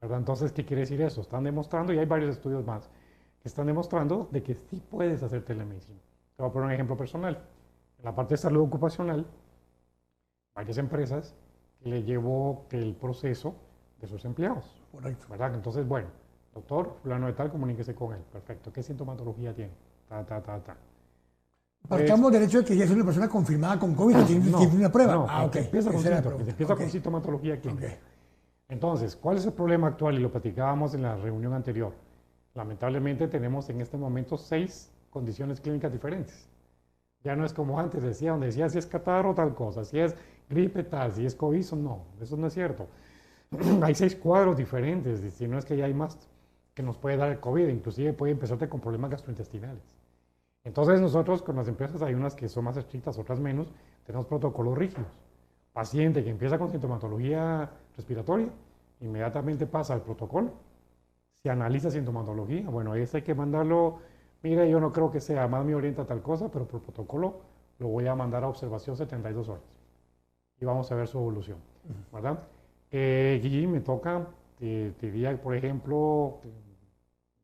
¿Verdad? Entonces, ¿qué quiere decir eso? Están demostrando, y hay varios estudios más, que están demostrando de que sí puedes hacer telemedicina. Te voy a poner un ejemplo personal. En la parte de salud ocupacional, varias empresas que le llevó el proceso de sus empleados. Correcto. ¿Verdad? Entonces, bueno, doctor, fulano de tal, comuníquese con él. Perfecto. ¿Qué sintomatología tiene? Partamos del hecho de que ya es una persona confirmada con COVID, tiene una prueba. No, Ok. empieza con Esa síntomas, empieza con sintomatología clínica. Ok. Entonces, ¿cuál es el problema actual? Y lo platicábamos en la reunión anterior. Lamentablemente tenemos en este momento 6 condiciones clínicas diferentes. Ya no es como antes decía, donde decía si es catarro tal cosa, si es gripe tal, si es COVID, no, eso no es cierto. Hay 6 cuadros diferentes, y si no es que ya hay más que nos puede dar el COVID, inclusive puede empezarte con problemas gastrointestinales. Entonces nosotros con las empresas hay unas que son más estrictas, otras menos, tenemos protocolos rígidos. Paciente que empieza con sintomatología respiratoria, inmediatamente pasa al protocolo, se analiza sintomatología, bueno, ese hay que mandarlo, mira, yo no creo que sea, más me orienta a tal cosa, pero por protocolo lo voy a mandar a observación 72 horas y vamos a ver su evolución, ¿verdad? Y me toca, te diría, por ejemplo,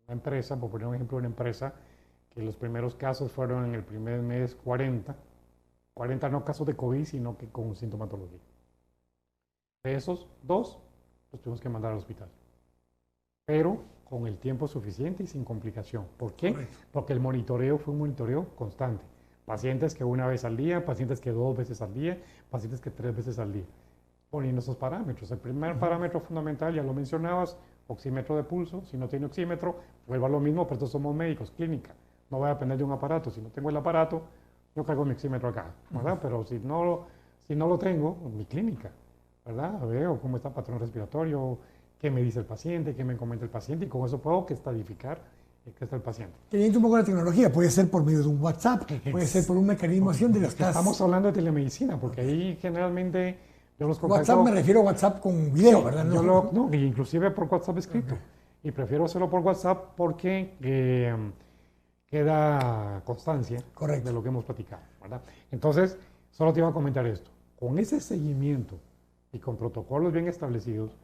una empresa, por poner un ejemplo de una empresa, que los primeros casos fueron en el primer mes 40 no casos de COVID, sino que con sintomatología. De esos 2, los tuvimos que mandar al hospital. Pero con el tiempo suficiente y sin complicación. ¿Por qué? Correcto. Porque el monitoreo fue un monitoreo constante. Pacientes que 1 vez al día, pacientes que 2 veces al día, pacientes que 3 veces al día. Poniendo esos parámetros. El primer parámetro fundamental, ya lo mencionabas, oxímetro de pulso. Si no tiene oxímetro, vuelva a lo mismo, pero estos somos médicos, clínica. No voy a depender de un aparato. Si no tengo el aparato, yo cargo mi oxímetro acá, ¿verdad? Pero si no lo tengo, mi clínica, ¿verdad? Veo cómo está el patrón respiratorio, qué me dice el paciente, qué me comenta el paciente, y con eso puedo estadificar qué está el paciente. Teniendo un poco la tecnología, puede ser por medio de un WhatsApp, puede ser por un mecanismo así de las casas. Estamos hablando de telemedicina, porque ahí generalmente yo los contacto. WhatsApp me refiero a WhatsApp con video, ¿verdad? No, inclusive por WhatsApp escrito. Y prefiero hacerlo por WhatsApp porque queda constancia de lo que hemos platicado, ¿verdad? Entonces, solo te iba a comentar esto. Con ese seguimiento y con protocolos bien establecidos,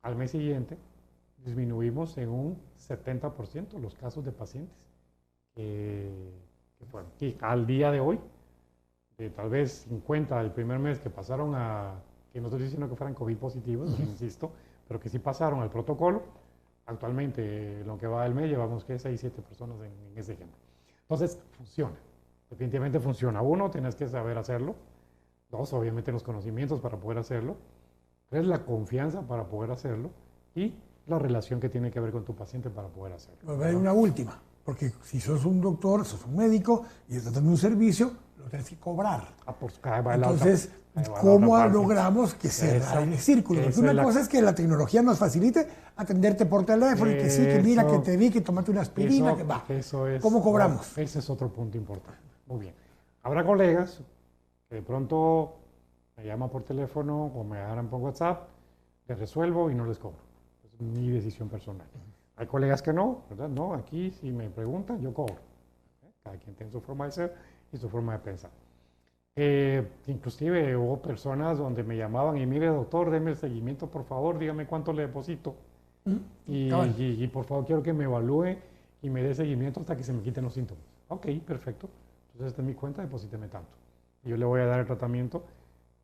al mes siguiente disminuimos en un 70% los casos de pacientes que fueron. Y al día de hoy, de tal vez 50 del primer mes que pasaron que no estoy diciendo que fueran COVID positivos, insisto, pero que sí pasaron al protocolo, actualmente, en lo que va del mes, llevamos que 6, 7 personas en ese ejemplo. Entonces, funciona. Definitivamente funciona. 1, tienes que saber hacerlo. 2, obviamente los conocimientos para poder hacerlo. 3, la confianza para poder hacerlo. Y la relación que tiene que ver con tu paciente para poder hacerlo. Pues hay una última, porque si sos un doctor, sos un médico y estás dando un servicio, lo tienes que cobrar. Entonces, ¿cómo logramos que se haga el círculo? Porque una cosa es que la tecnología nos facilite atenderte por teléfono y que sí, que mira, que te vi, que tomate una aspirina, que va. ¿Cómo cobramos? Ese es otro punto importante. Muy bien. Habrá colegas que de pronto me llaman por teléfono o me hablan por WhatsApp, les resuelvo y no les cobro. Es mi decisión personal. Hay colegas que no, ¿verdad? No, aquí si me preguntan, yo cobro. Cada quien tiene su forma de ser y su forma de pensar. Inclusive hubo personas donde me llamaban y mire doctor, deme el seguimiento por favor, dígame cuánto le deposito y por favor quiero que me evalúe y me dé seguimiento hasta que se me quiten los síntomas. Ok, perfecto, entonces esta es mi cuenta, deposíteme tanto. Y yo le voy a dar el tratamiento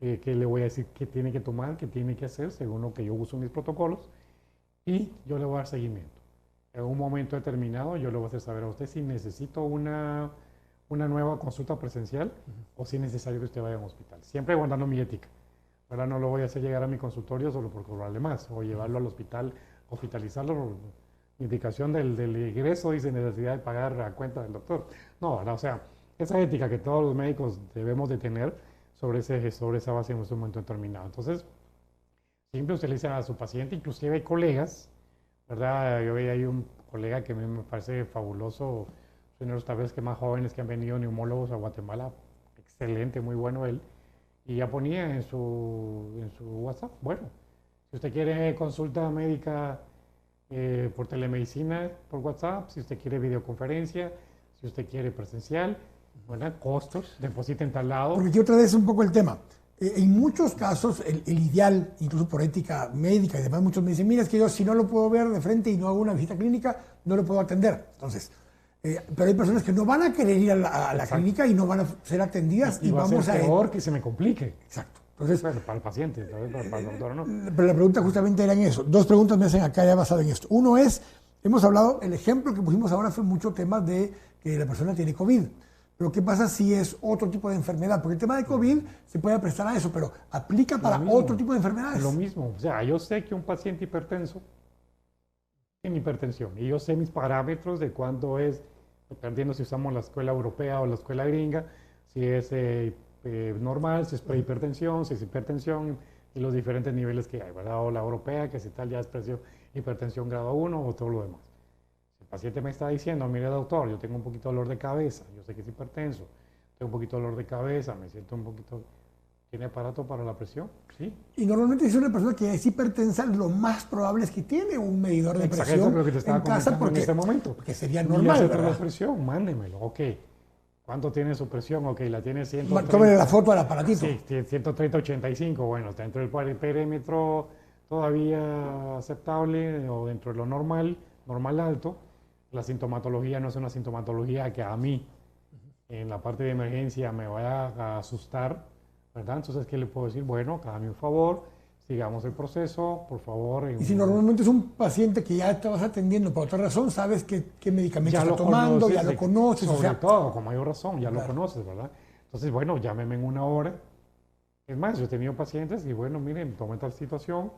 que le voy a decir qué tiene que tomar, qué tiene que hacer según lo que yo uso en mis protocolos y yo le voy a dar seguimiento. En un momento determinado yo le voy a hacer saber a usted si necesito una nueva consulta presencial o si es necesario que usted vaya a un hospital. Siempre guardando mi ética. Ahora no lo voy a hacer llegar a mi consultorio solo por cobrarle más o llevarlo al hospital, hospitalizarlo. Indicación del ingreso dice necesidad de pagar a cuenta del doctor. No, o sea, esa ética que todos los médicos debemos de tener sobre esa base en un momento determinado. Entonces, siempre usted le dice a su paciente, inclusive hay colegas, ¿verdad? Yo veía ahí un colega que me parece fabuloso, uno de los tal vez que más jóvenes que han venido neumólogos a Guatemala, excelente, muy bueno él, y ya ponía en su WhatsApp, bueno, si usted quiere consulta médica por telemedicina, por WhatsApp, si usted quiere videoconferencia, si usted quiere presencial, ¿verdad? Costos, deposita en tal lado. Porque aquí otra vez un poco el tema. En muchos casos, el ideal, incluso por ética médica y demás, muchos me dicen, mira, es que yo si no lo puedo ver de frente y no hago una visita clínica, no lo puedo atender. Entonces, pero hay personas que no van a querer ir a la clínica y no van a ser atendidas y va vamos a ser peor que se me complique. Exacto. Entonces, Bueno, para el paciente, para el doctor no. pero la pregunta justamente era en eso. Dos preguntas me hacen acá ya basado en esto. Uno es, hemos hablado, el ejemplo que pusimos ahora fue mucho tema de que la persona tiene COVID. Pero ¿qué pasa si es otro tipo de enfermedad? Porque el tema de COVID se puede prestar a eso, pero aplica para otro tipo de enfermedades. Lo mismo, o sea, yo sé que un paciente hipertenso tiene hipertensión y yo sé mis parámetros de cuándo es, dependiendo si usamos la escuela europea o la escuela gringa, si es normal, si es prehipertensión, si es hipertensión y los diferentes niveles que hay, ¿verdad? O la europea, que si tal ya es hipertensión grado 1 o todo lo demás. Si el paciente me está diciendo, mire doctor, yo tengo un poquito de dolor de cabeza, yo sé que es hipertenso, tengo un poquito de dolor de cabeza, me siento un poquito... ¿Tiene aparato para la presión? Sí. Y normalmente si es una persona que es hipertensa, lo más probable es que tiene un medidor de presión lo que te estaba en casa en este momento. porque sería normal, ¿verdad? ¿verdad? La presión, mándemelo. Ok. ¿Cuánto tiene su presión? Ok, la tiene 130. Tómale la foto al aparatito. Sí, 130-85. Bueno, está dentro del perímetro todavía aceptable o dentro de lo normal, normal alto. La sintomatología no es una sintomatología que a mí, en la parte de emergencia, me vaya a asustar, ¿verdad? Entonces, ¿qué le puedo decir? Bueno, hágame un favor, sigamos el proceso, por favor. Y si normalmente es un paciente que ya estabas atendiendo por otra razón, sabes qué medicamento está tomando, ya lo conoces. Sobre todo, con mayor razón, ya lo conoces, ¿verdad? Entonces, bueno, llámeme en una hora. Es más, yo he tenido pacientes y, bueno, miren, tome tal situación,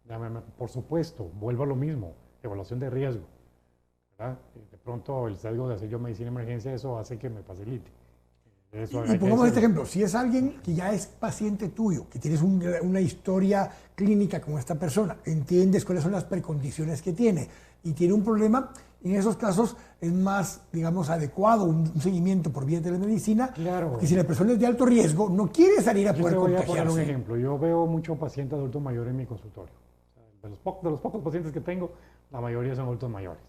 llámeme. Por supuesto, vuelvo a lo mismo, evaluación de riesgo, ¿verdad? De pronto, el sesgo de hacer yo medicina de emergencia, eso hace que me facilite. Y pongamos este ejemplo, si es alguien que ya es paciente tuyo, que tienes una historia clínica con esta persona, entiendes cuáles son las precondiciones que tiene y tiene un problema, en esos casos es más, digamos, adecuado un seguimiento por vía de telemedicina, claro. Porque si la persona es de alto riesgo, no quiere salir a poder contagiarse. Voy a poner un ejemplo, yo veo muchos pacientes adultos mayores en mi consultorio. O sea, de los pocos pacientes que tengo, la mayoría son adultos mayores.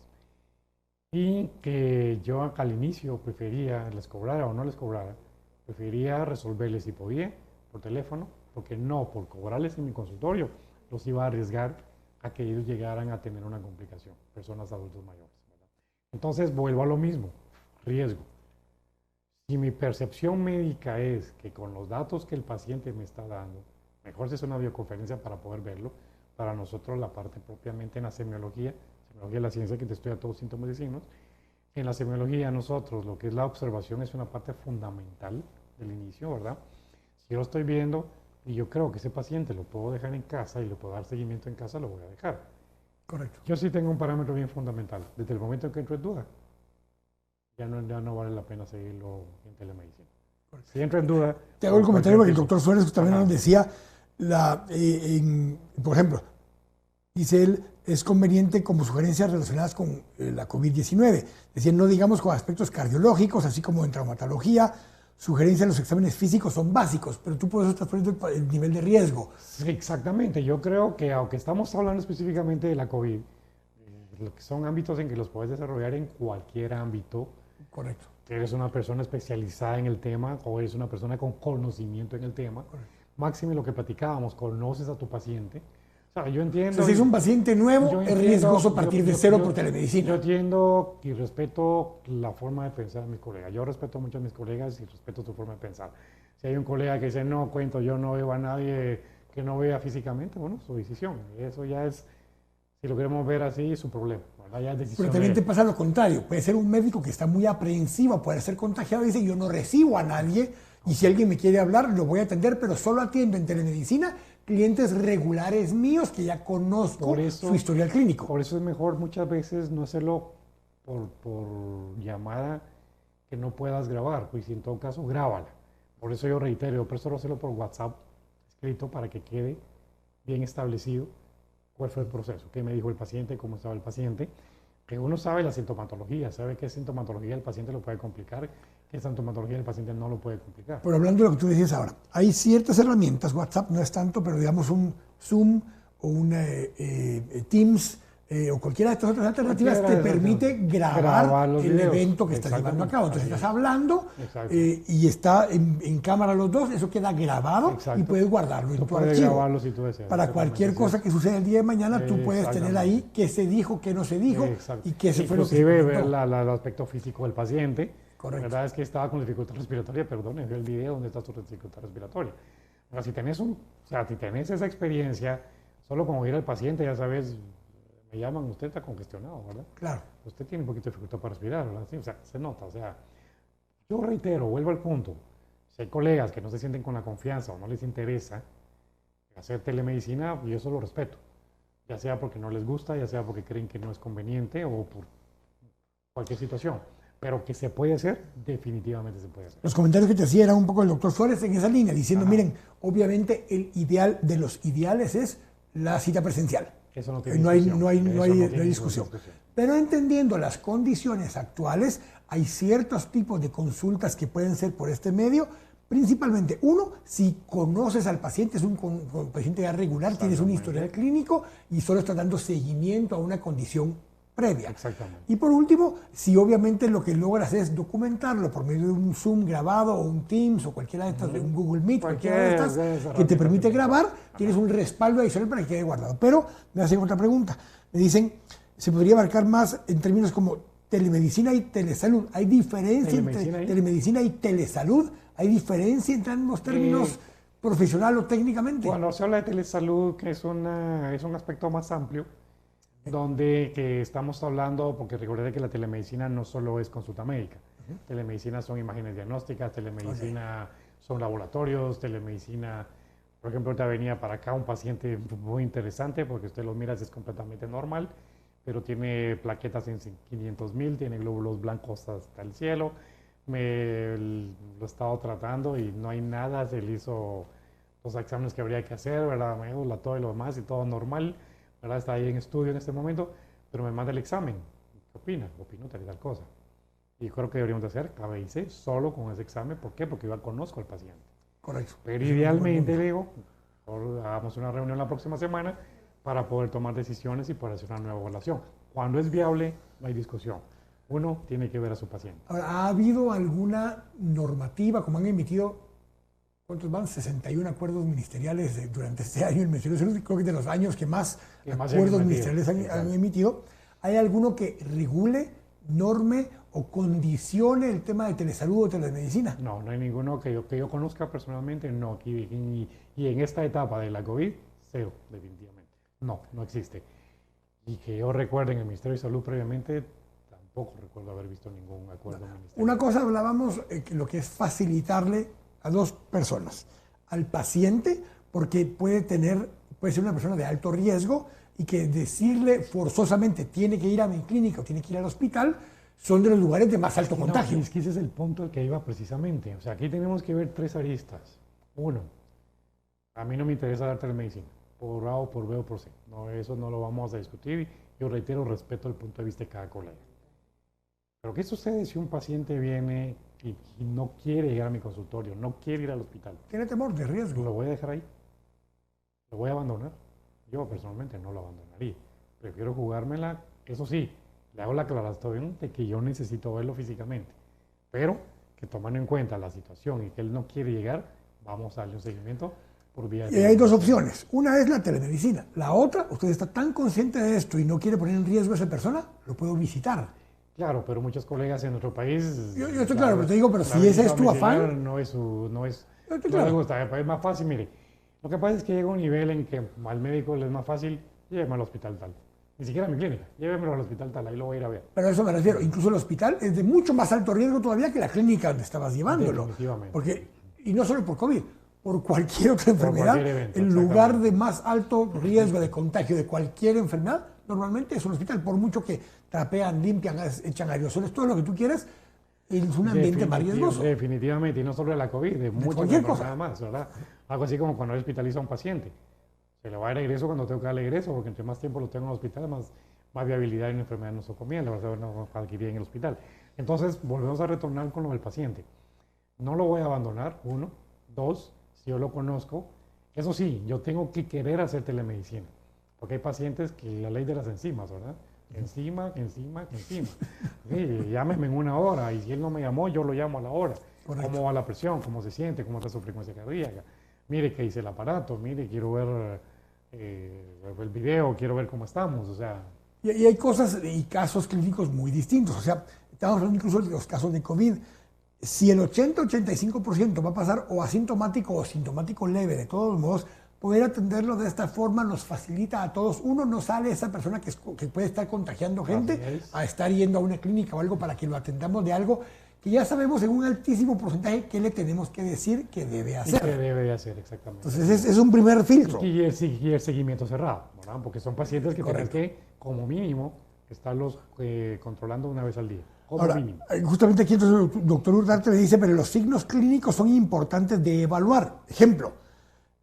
Y que yo al inicio prefería, les cobrara o no les cobrara, prefería resolverles si podía por teléfono, porque no, por cobrarles en mi consultorio, los iba a arriesgar a que ellos llegaran a tener una complicación, personas adultos mayores, ¿verdad? Entonces vuelvo a lo mismo, riesgo. Si mi percepción médica es que con los datos que el paciente me está dando, mejor si es una videoconferencia para poder verlo, para nosotros la parte propiamente en la semiología es la ciencia que te estudia todos los síntomas y signos. En la semiología nosotros lo que es la observación es una parte fundamental del inicio, ¿verdad? Si yo lo estoy viendo y yo creo que ese paciente lo puedo dejar en casa y le puedo dar seguimiento en casa, lo voy a dejar. Correcto. Yo sí tengo un parámetro bien fundamental. Desde el momento en que entro en duda, ya no vale la pena seguirlo en telemedicina. Correcto. Si entro en duda... Te hago el comentario porque el doctor Suárez también nos decía, por ejemplo, dice él, es conveniente como sugerencias relacionadas con la COVID-19. Decía, no digamos con aspectos cardiológicos, así como en traumatología, sugerencias de los exámenes físicos son básicos, pero tú por eso estás poniendo el nivel de riesgo. Sí, exactamente. Yo creo que aunque estamos hablando específicamente de la COVID, lo que son ámbitos en que los puedes desarrollar en cualquier ámbito. Correcto. Eres una persona especializada en el tema o eres una persona con conocimiento en el tema. Correcto. Máximo lo que platicábamos, conoces a tu paciente. O sea, yo entiendo... Si es un paciente nuevo, es riesgoso partir de cero por telemedicina. Yo entiendo y respeto la forma de pensar de mis colegas. Yo respeto mucho a mis colegas y respeto su forma de pensar. Si hay un colega que dice, no, cuento, yo no veo a nadie que no vea físicamente, bueno, su decisión. Eso ya es, si lo queremos ver así, es su problema. Ya es decisión. Pero también te pasa lo contrario. Puede ser un médico que está muy aprensivo, puede ser contagiado y dice, yo no recibo a nadie y si alguien me quiere hablar, lo voy a atender, pero solo atiendo en telemedicina clientes regulares míos que ya conozco su historial clínico. Por eso es mejor muchas veces no hacerlo por llamada que no puedas grabar, pues si en todo caso grábala. Por eso yo reitero, yo prefiero hacerlo por WhatsApp escrito para que quede bien establecido cuál fue el proceso, qué me dijo el paciente, cómo estaba el paciente. Que uno sabe la sintomatología, sabe qué sintomatología el paciente lo puede complicar, qué sintomatología el paciente no lo puede complicar. Pero hablando de lo que tú decías ahora, hay ciertas herramientas, WhatsApp no es tanto, pero digamos un Zoom o un Teams o cualquiera de estas otras alternativas te permite grabar el videos, evento que estás llevando a cabo. Entonces estás hablando y está en cámara los dos, eso queda grabado y puedes guardarlo en tu archivo. Si tú deseas, para cualquier cosa que suceda el día de mañana, tú puedes tener ahí qué se dijo, qué no se dijo y qué se fue lo que se comentó. Ver el aspecto físico del paciente. Correcto. La verdad es que estaba con dificultad respiratoria, perdón, vio el video donde está su dificultad respiratoria. Ahora, si tenés si tenés esa experiencia, solo con oír al paciente ya sabes, me llaman, usted está congestionado, ¿verdad? Claro. Usted tiene un poquito de dificultad para respirar, ¿verdad? Sí, o sea, se nota, o sea, yo reitero, vuelvo al punto. Si hay colegas que no se sienten con la confianza o no les interesa hacer telemedicina, yo eso lo respeto. Ya sea porque no les gusta, ya sea porque creen que no es conveniente o por cualquier situación. Pero que se puede hacer, definitivamente se puede hacer. Los comentarios que te hacía eran un poco el doctor Flores en esa línea, diciendo, Ajá. miren, obviamente el ideal de los ideales es la cita presencial. Eso no tiene No hay discusión. discusión. Pero entendiendo las condiciones actuales, hay ciertos tipos de consultas que pueden ser por este medio. Principalmente, uno, si conoces al paciente, es un paciente ya regular, tienes un historial clínico y solo estás dando seguimiento a una condición previa. Exactamente. Y por último, si obviamente lo que logras es documentarlo por medio de un Zoom grabado o un Teams o cualquiera de estas, de un Google Meet, cualquiera de estas que te permite grabar, tienes un respaldo adicional para que quede guardado. Pero me hacen otra pregunta. Me dicen, ¿se podría abarcar más en términos como telemedicina y telesalud? ¿Hay diferencia entre telemedicina y telesalud? ¿Hay diferencia entre ambos términos profesional o técnicamente? Cuando se habla de telesalud, que es un aspecto más amplio, donde que estamos hablando, porque recuerde que la telemedicina no solo es consulta médica. Telemedicina son imágenes diagnósticas, telemedicina son laboratorios, telemedicina, por ejemplo, ahorita venía para acá un paciente muy interesante, porque usted lo mira, es completamente normal, pero tiene plaquetas en 500,000, tiene glóbulos blancos hasta el cielo. Lo he estado tratando y no hay nada, se le hizo los exámenes que habría que hacer, ¿verdad? Médula, todo y lo demás y todo normal, ¿verdad? Está ahí en estudio en este momento, pero me manda el examen. ¿Qué opina? Opino tal y tal cosa. Y creo que deberíamos de hacer KBIC solo con ese examen. ¿Por qué? Porque yo ya conozco al paciente. Correcto. Pero idealmente, digo, hagamos una reunión la próxima semana para poder tomar decisiones y poder hacer una nueva evaluación. Cuando es viable, no hay discusión. Uno tiene que ver a su paciente. Ahora, ¿ha habido alguna normativa, como han emitido, cuántos van? 61 acuerdos ministeriales durante este año? El Ministerio de Salud, creo que de los años que más acuerdos ministeriales han emitido. ¿Hay alguno que regule, norme o condicione el tema de telesalud o telemedicina? No, no hay ninguno que yo conozca personalmente, no. Y en esta etapa de la COVID, cero, definitivamente. No, no existe. Y que yo recuerde en el Ministerio de Salud previamente, tampoco recuerdo haber visto ningún acuerdo ministerial. Una cosa hablábamos, lo que es facilitarle a dos personas. Al paciente, porque puede ser una persona de alto riesgo y que decirle forzosamente tiene que ir a mi clínica o tiene que ir al hospital, son de los lugares de más alto contagio. No, es que ese es el punto al que iba precisamente. O sea, aquí tenemos que ver tres aristas. Uno, a mí no me interesa dar telemedicina, por A o por B o por C. No, eso no lo vamos a discutir. Yo reitero, respeto el punto de vista de cada colega. Pero ¿qué sucede si un paciente viene y no quiere llegar a mi consultorio, no quiere ir al hospital? Tiene temor de riesgo. ¿Lo voy a dejar ahí? ¿Lo voy a abandonar? Yo personalmente no lo abandonaría. Prefiero jugármela, eso sí, le hago la aclaración de que yo necesito verlo físicamente. Pero que tomando en cuenta la situación y que él no quiere llegar, vamos a darle un seguimiento por vía de... Y hay dos opciones. Una es la telemedicina. La otra, usted está tan consciente de esto y no quiere poner en riesgo a esa persona, lo puedo visitar. Claro, pero muchos colegas en nuestro país... Yo estoy claro, pero te digo, pero si ese es tu afán... No es Claro. les gusta, es más fácil, mire. Lo que pasa es que llega un nivel en que al médico le es más fácil, lléveme al hospital tal. Ni siquiera a mi clínica, llévemelo al hospital tal, ahí lo voy a ir a ver. Pero a eso me refiero, incluso el hospital es de mucho más alto riesgo todavía que la clínica donde estabas llevándolo. Definitivamente. Porque, y no solo por COVID, por cualquier otra enfermedad, cualquier evento, el lugar de más alto riesgo de contagio de cualquier enfermedad, normalmente es un hospital, por mucho que trapean, limpian, echan aerosoles, todo lo que tú quieras, es un ambiente más riesgoso. Definitivamente, y no solo de la COVID, de muchas cualquier cosas cosa. nada más, ¿verdad? Algo así como cuando hospitaliza a un paciente. Se le va a dar egreso cuando tengo que darle egreso, porque entre más tiempo lo tengo en el hospital, más viabilidad de una enfermedad nosocomía le va a saber adquirir en el hospital. Entonces, volvemos a retornar con lo del paciente. No lo voy a abandonar, uno. Dos, si yo lo conozco, eso sí, yo tengo que querer hacer telemedicina, porque hay pacientes que la ley de las enzimas, ¿verdad? Encima. Sí, llámeme en una hora, y si él no me llamó, yo lo llamo a la hora. Correcto. ¿Cómo va la presión? ¿Cómo se siente? ¿Cómo está su frecuencia cardíaca? Mire qué dice el aparato, mire, quiero ver el video, quiero ver cómo estamos, o sea... Y hay cosas y casos clínicos muy distintos. O sea, estamos hablando incluso de los casos de COVID. si el 80-85% va a pasar o asintomático o sintomático leve, de todos modos, poder atenderlo de esta forma nos facilita a todos. Uno, no sale esa persona que puede estar contagiando gente a estar yendo a una clínica o algo para que lo atendamos de algo que ya sabemos en un altísimo porcentaje qué le tenemos que decir que debe hacer. Que debe de hacer, exactamente. Entonces es un primer filtro. Y el seguimiento cerrado, ¿verdad? Porque son pacientes que tienen que, como mínimo, estarlos controlando una vez al día. Como Ahora, mínimo. justamente aquí el doctor Urdarte me dice, pero los signos clínicos son importantes de evaluar. Ejemplo,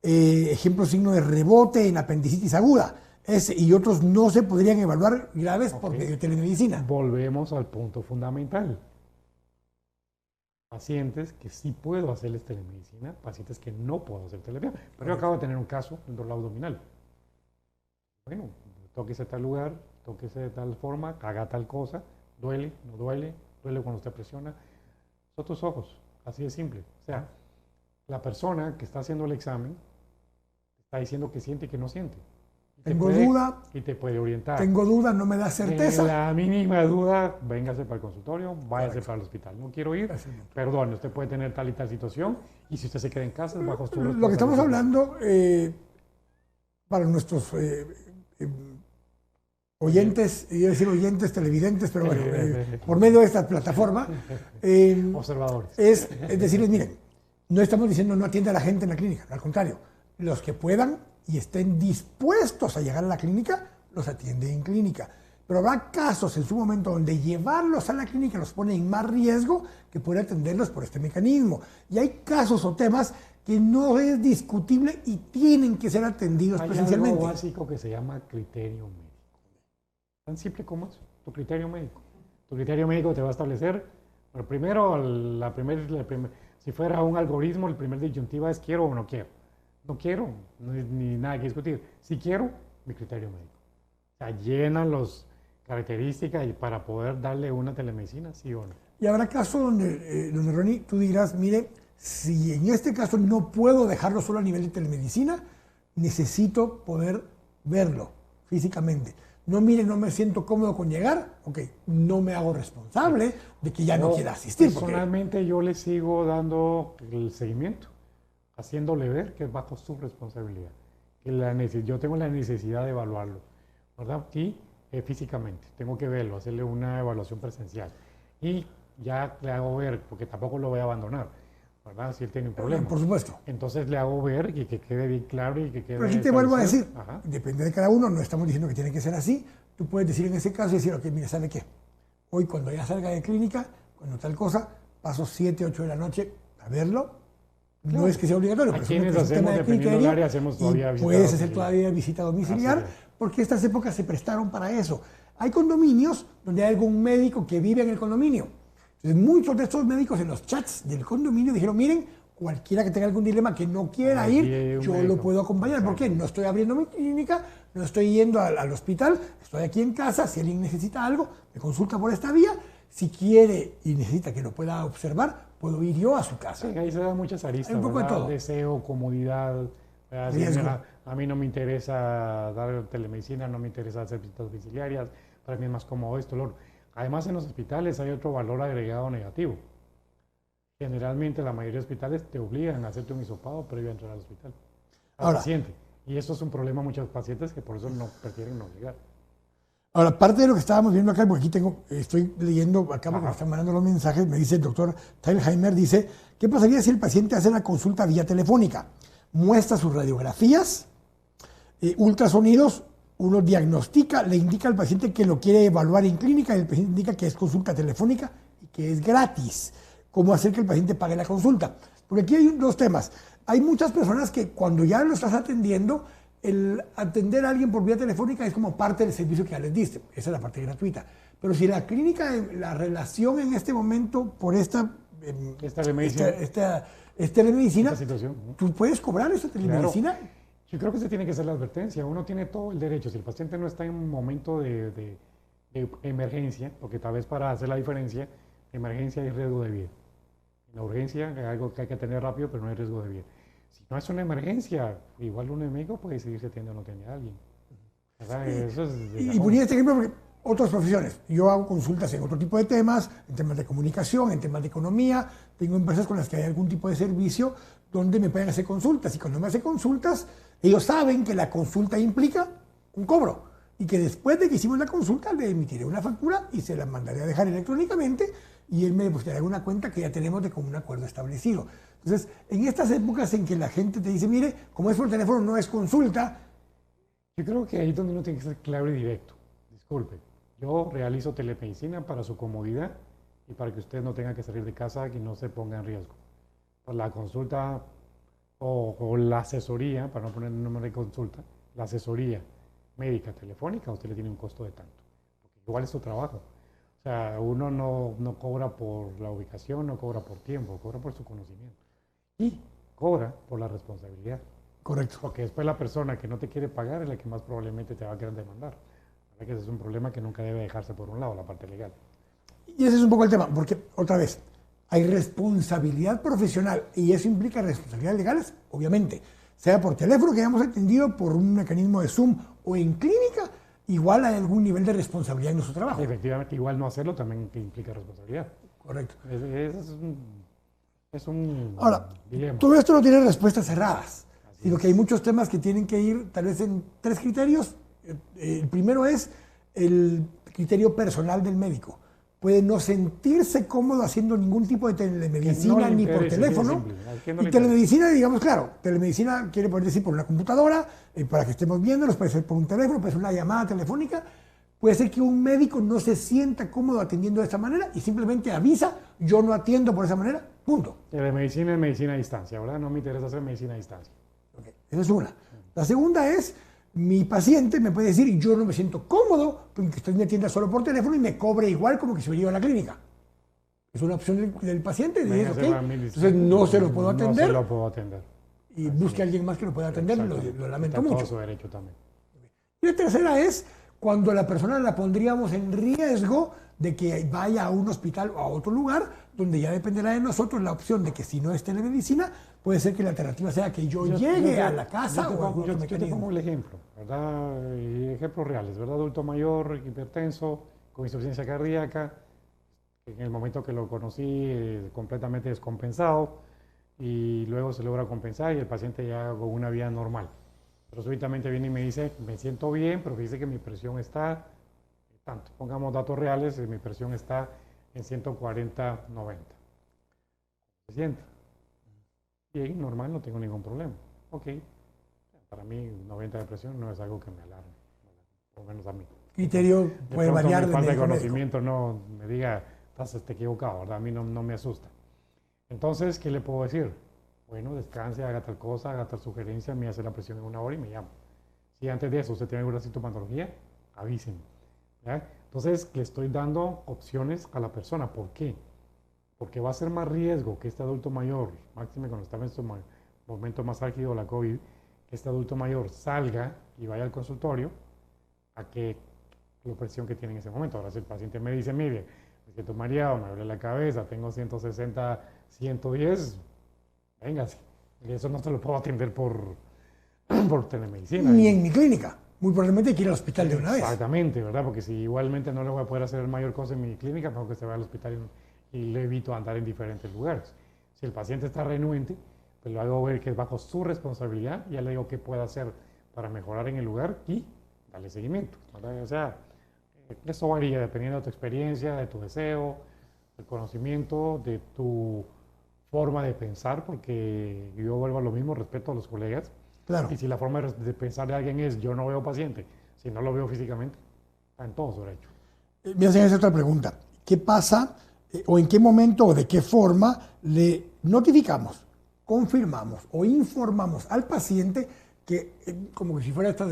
signo de rebote en apendicitis aguda. Ese y otros no se podrían evaluar graves por medio de telemedicina. Volvemos al punto fundamental. Pacientes que sí puedo hacerles telemedicina, pacientes que no puedo hacer telemedicina. Pero yo acabo de tener un caso en dolor abdominal. Bueno, tóquese tal lugar, tóquese de tal forma, haga tal cosa, duele, no duele, duele cuando usted presiona. Son tus ojos, así de simple. O sea, la persona que está haciendo el examen está diciendo que siente y que no siente. Tengo duda. Y te puede orientar. Tengo duda, no me da certeza. La mínima duda, véngase para el consultorio, váyase para el hospital. No quiero ir, perdone, usted puede tener tal y tal situación y si usted se queda en casa es bajo su responsabilidad. Lo que estamos hablando para nuestros oyentes, iba a decir oyentes, televidentes, pero bueno, por medio de esta plataforma, observadores. Es decirles, miren, no estamos diciendo no atienda a la gente en la clínica, al contrario, los que puedan y estén dispuestos a llegar a la clínica, los atiende en clínica. Pero habrá casos en su momento donde llevarlos a la clínica los pone en más riesgo que poder atenderlos por este mecanismo. Y hay casos o temas que no es discutible y tienen que ser atendidos presencialmente. Hay algo básico que se llama criterio médico. Tan simple como eso, tu criterio médico. Tu criterio médico te va a establecer, pero primero, si fuera un algoritmo, el primer disyuntiva es quiero o no quiero. No quiero, ni nada que discutir. Si quiero, mi criterio médico. O sea, llenan las características y para poder darle una telemedicina, sí o no. Y habrá casos donde Ronnie, tú dirás, mire, si en este caso no puedo dejarlo solo a nivel de telemedicina, necesito poder verlo físicamente. No, mire, no me siento cómodo con llegar, ok, no me hago responsable de que ya no quiera asistir. Personalmente yo le sigo dando el seguimiento, haciéndole ver que es bajo su responsabilidad. Que yo tengo la necesidad de evaluarlo, ¿verdad? Y físicamente, tengo que verlo, hacerle una evaluación presencial. Y ya le hago ver, porque tampoco lo voy a abandonar, ¿verdad? Si él tiene un problema. Por supuesto. Entonces le hago ver y que quede bien claro y que quede... Pero aquí te vuelvo a decir, depende de cada uno, no estamos diciendo que tiene que ser así. Tú puedes decir en ese caso, decir, ok, mire, ¿sabe qué? Hoy cuando ya salga de clínica, cuando tal cosa, paso 7, 8 de la noche a verlo. Claro. No es que sea obligatorio, pero quienes hacemos, dependiendo del área, hacemos todavía visita puedes hacer todavía visita domiciliar, porque estas épocas se prestaron para eso. Hay condominios donde hay algún médico que vive en el condominio. Entonces, muchos de estos médicos en los chats del condominio dijeron, miren, cualquiera que tenga algún dilema que no quiera ir, yo lo puedo acompañar. ¿Por qué? No estoy abriendo mi clínica, no estoy yendo al hospital, estoy aquí en casa, si alguien necesita algo, me consulta por esta vía. Si quiere y necesita que lo pueda observar, puedo ir yo a su casa. Sí, ahí se dan muchas aristas, un poco de todo. Deseo, comodidad. A mí no me interesa dar telemedicina, no me interesa hacer visitas domiciliarias, para mí es más cómodo esto, lo otro. Además, en los hospitales hay otro valor agregado negativo. Generalmente, la mayoría de hospitales te obligan a hacerte un hisopado previo a entrar al hospital, al paciente. Y eso es un problema a muchos pacientes que por eso prefieren no llegar. Ahora, parte de lo que estábamos viendo acá, porque aquí estoy leyendo acá porque me están mandando los mensajes, me dice el doctor Teilheimer, dice, ¿qué pasaría si el paciente hace la consulta vía telefónica? Muestra sus radiografías, ultrasonidos, uno diagnostica, le indica al paciente que lo quiere evaluar en clínica y el paciente indica que es consulta telefónica y que es gratis. ¿Cómo hacer que el paciente pague la consulta? Porque aquí hay dos temas. Hay muchas personas que cuando ya lo estás atendiendo, el atender a alguien por vía telefónica es como parte del servicio que ya les diste. Esa es la parte gratuita. Pero si la clínica, la relación en este momento por esta telemedicina, ¿tú puedes cobrar esa telemedicina? Claro. Yo creo que se tiene que hacer la advertencia. Uno tiene todo el derecho. Si el paciente no está en un momento de emergencia, porque tal vez para hacer la diferencia, emergencia hay riesgo de vida. En la urgencia es algo que hay que atender rápido, pero no hay riesgo de vida. Si no es una emergencia, igual un médico puede decidir si atiende o no atiende a alguien. Y ponía este ejemplo porque otras profesiones. Yo hago consultas en otro tipo de temas, en temas de comunicación, en temas de economía. Tengo empresas con las que hay algún tipo de servicio donde me pueden hacer consultas. Y cuando me hacen consultas, ellos saben que la consulta implica un cobro. Y que después de que hicimos la consulta, le emitiré una factura y se la mandaré a dejar electrónicamente y él me depositará una cuenta que ya tenemos de común acuerdo establecido. Entonces, en estas épocas en que la gente te dice, mire, como es por teléfono, no es consulta. Yo creo que ahí es donde uno tiene que ser claro y directo. Disculpe, yo realizo telemedicina para su comodidad y para que usted no tenga que salir de casa y no se ponga en riesgo. Pues la consulta o la asesoría, para no poner el número de consulta, la asesoría médica telefónica, usted le tiene un costo de tanto. Porque igual es su trabajo. O sea, uno no cobra por la ubicación, no cobra por tiempo, cobra por su conocimiento. Y cobra por la responsabilidad. Correcto. Porque después la persona que no te quiere pagar es la que más probablemente te va a querer demandar. Que ese es un problema que nunca debe dejarse por un lado, la parte legal. Y ese es un poco el tema, porque otra vez, hay responsabilidad profesional y eso implica responsabilidades legales, obviamente. Sea por teléfono que hayamos atendido, por un mecanismo de Zoom o en clínica, igual hay algún nivel de responsabilidad en nuestro trabajo. Efectivamente, igual no hacerlo también implica responsabilidad. Correcto. Es un Ahora, dilema. todo esto no tiene respuestas cerradas, sino que hay muchos temas que tienen que ir tal vez en 3 criterios. El primero es el criterio personal del médico. Puede no sentirse cómodo haciendo ningún tipo de telemedicina ni por teléfono. Y telemedicina, digamos, claro, telemedicina quiere poder decir por una computadora, para que estemos viéndonos, puede ser por un teléfono, puede ser una llamada telefónica. Puede ser que un médico no se sienta cómodo atendiendo de esta manera y simplemente avisa, yo no atiendo por esa manera, punto. Telemedicina es medicina a distancia, ¿verdad? No me interesa hacer medicina a distancia. Okay. Esa es una. La segunda es, mi paciente me puede decir, yo no me siento cómodo porque estoy en mi tienda solo por teléfono y me cobre igual como que si me lleva a la clínica. Es una opción del paciente. De decir, okay, entonces no se lo puedo atender. No se lo puedo atender. Y busque a alguien más que lo pueda atender, lo lamento mucho. Todo su derecho también. Y la tercera es cuando la persona la pondríamos en riesgo de que vaya a un hospital o a otro lugar, donde ya dependerá de nosotros la opción de que si no es telemedicina, puede ser que la alternativa sea que yo llegue a la casa o a algún otro mecanismo. Yo te pongo el ejemplo, ¿verdad? Ejemplos reales, ¿verdad? Adulto mayor, hipertenso, con insuficiencia cardíaca, en el momento que lo conocí completamente descompensado y luego se logra compensar y el paciente ya con una vida normal. Pero súbitamente viene y me dice, me siento bien, pero dice que mi presión está, tanto, pongamos datos reales, mi presión está en 140/90. ¿Se siente? Bien, normal, no tengo ningún problema. Ok, para mí 90 de presión no es algo que me alarme, por lo menos a mí. Criterio puede variar. Mi falta de conocimiento no me diga, estás equivocado, ¿verdad? A mí no me asusta. Entonces, ¿qué le puedo decir? Bueno, descanse, haga tal cosa, haga tal sugerencia, me hace la presión en 1 hora y me llama. Si antes de eso usted tiene alguna sintomatología, avísenme. ¿Ya? Entonces, le estoy dando opciones a la persona. ¿Por qué? Porque va a ser más riesgo que este adulto mayor, máximo cuando está en este momento más álgido de la COVID, que este adulto mayor salga y vaya al consultorio a que la presión que tiene en ese momento. Ahora, si el paciente me dice, mire, me siento mareado, me duele la cabeza, tengo 160, 110, véngase. Y eso no se lo puedo atender por telemedicina. Ni en mi clínica. Muy probablemente hay que ir al hospital de una vez. Exactamente, ¿verdad? Porque si igualmente no le voy a poder hacer el mayor cosa en mi clínica, mejor que se vaya al hospital y le evito andar en diferentes lugares. Si el paciente está renuente, pues lo hago ver que es bajo su responsabilidad, ya le digo qué puede hacer para mejorar en el lugar y darle seguimiento, ¿verdad? O sea, eso varía dependiendo de tu experiencia, de tu deseo, del conocimiento, de tu forma de pensar, porque yo vuelvo a lo mismo, respeto a los colegas. Claro. Y si la forma de pensar de alguien es yo no veo paciente, si no lo veo físicamente, está en todo su derecho. Me hacen esa otra pregunta. ¿Qué pasa o en qué momento o de qué forma le notificamos, confirmamos o informamos al paciente que, como que si fuera estas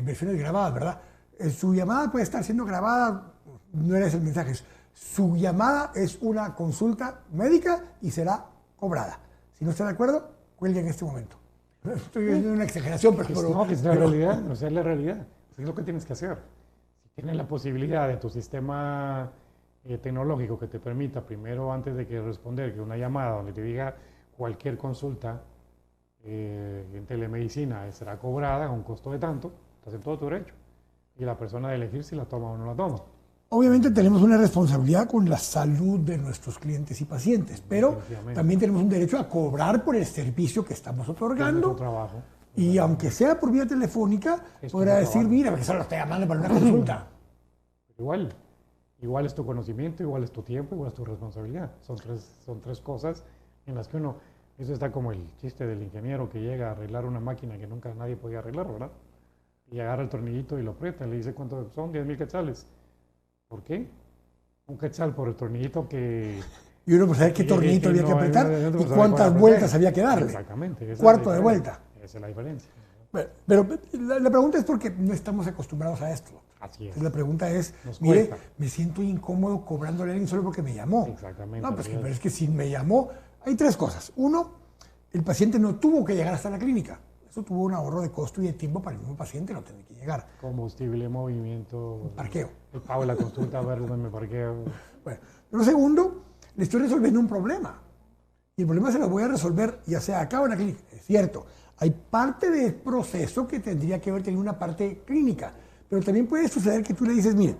versiones grabadas, ¿verdad? Su llamada puede estar siendo grabada, no eres el mensaje, su llamada es una consulta médica y será cobrada. Si no está de acuerdo, cuelgue en este momento. Estoy haciendo una exageración, pero... No, que es la realidad, no es la realidad. Es lo que tienes que hacer. Si tienes la posibilidad de tu sistema tecnológico que te permita, primero, antes de que responder, que una llamada donde te diga cualquier consulta en telemedicina será cobrada a un costo de tanto, estás en todo tu derecho. Y la persona de elegir si la toma o no la toma. Obviamente tenemos una responsabilidad con la salud de nuestros clientes y pacientes, pero también tenemos un derecho a cobrar por el servicio que estamos otorgando. Trabajo. Y aunque sea por vía telefónica, podrá decir, mira, porque solo estoy llamando para una consulta. Igual es tu conocimiento, igual es tu tiempo, igual es tu responsabilidad. Son tres cosas en las que eso está como el chiste del ingeniero que llega a arreglar una máquina que nunca nadie podía arreglar, ¿verdad? Y agarra el tornillito y lo aprieta, y le dice cuánto son, 10,000 quetzales. ¿Por qué? Un quetzal por el tornillito que... Y uno pues saber qué tornillito había que apretar y cuántas vueltas había que darle. Exactamente. Cuarto de vuelta. Esa es la diferencia. Pero la pregunta es porque no estamos acostumbrados a esto. Así es. Entonces la pregunta es, mire, me siento incómodo cobrándole a alguien solo porque me llamó. Exactamente. No, pues pero es que si me llamó, hay tres cosas. Uno, el paciente no tuvo que llegar hasta la clínica. Eso tuvo un ahorro de costo y de tiempo para el mismo paciente, no tiene que llegar. Combustible, movimiento. Parqueo. El pago de la consulta, a ver dónde me parqueo. Bueno, pero segundo, le estoy resolviendo un problema. Y el problema se lo voy a resolver ya sea acá o en la clínica. Es cierto, hay parte del proceso que tendría que haber tenido una parte clínica. Pero también puede suceder que tú le dices, mire,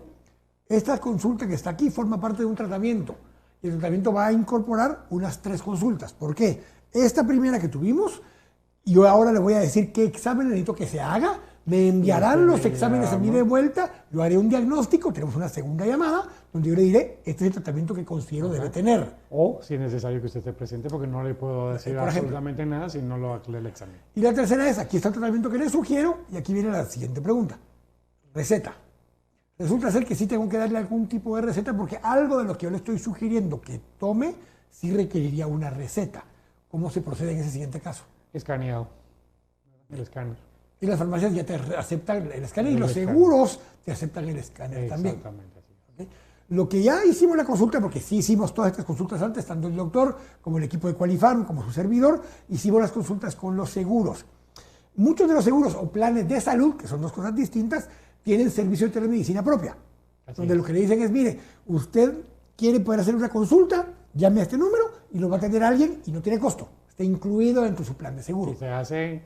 esta consulta que está aquí forma parte de un tratamiento. Y el tratamiento va a incorporar unas 3 consultas. ¿Por qué? Esta primera que tuvimos, yo ahora le voy a decir qué examen necesito que se haga, me enviarán los exámenes a mí de vuelta, yo haré un diagnóstico, tenemos una segunda llamada, donde yo le diré, este es el tratamiento que considero debe tener. O si es necesario que usted esté presente, porque no le puedo decir absolutamente nada si no lo aclara el examen. Y la tercera es, aquí está el tratamiento que le sugiero, y aquí viene la siguiente pregunta. Receta. Resulta ser que sí tengo que darle algún tipo de receta, porque algo de lo que yo le estoy sugiriendo que tome, sí requeriría una receta. ¿Cómo se procede en ese siguiente caso? Escaneado. El escáner. Y las farmacias ya te aceptan el escáner y los seguros te aceptan el escáner también. Exactamente. Así. ¿Okay? Lo que ya hicimos la consulta, porque sí hicimos todas estas consultas antes, tanto el doctor como el equipo de Qualifarm, como su servidor, hicimos las consultas con los seguros. Muchos de los seguros o planes de salud, que son dos cosas distintas, tienen servicio de telemedicina propia. Donde lo que le dicen es, mire, usted quiere poder hacer una consulta, llame a este número y lo va a atender alguien y no tiene costo. Está incluido dentro de su plan de seguro. Y se hace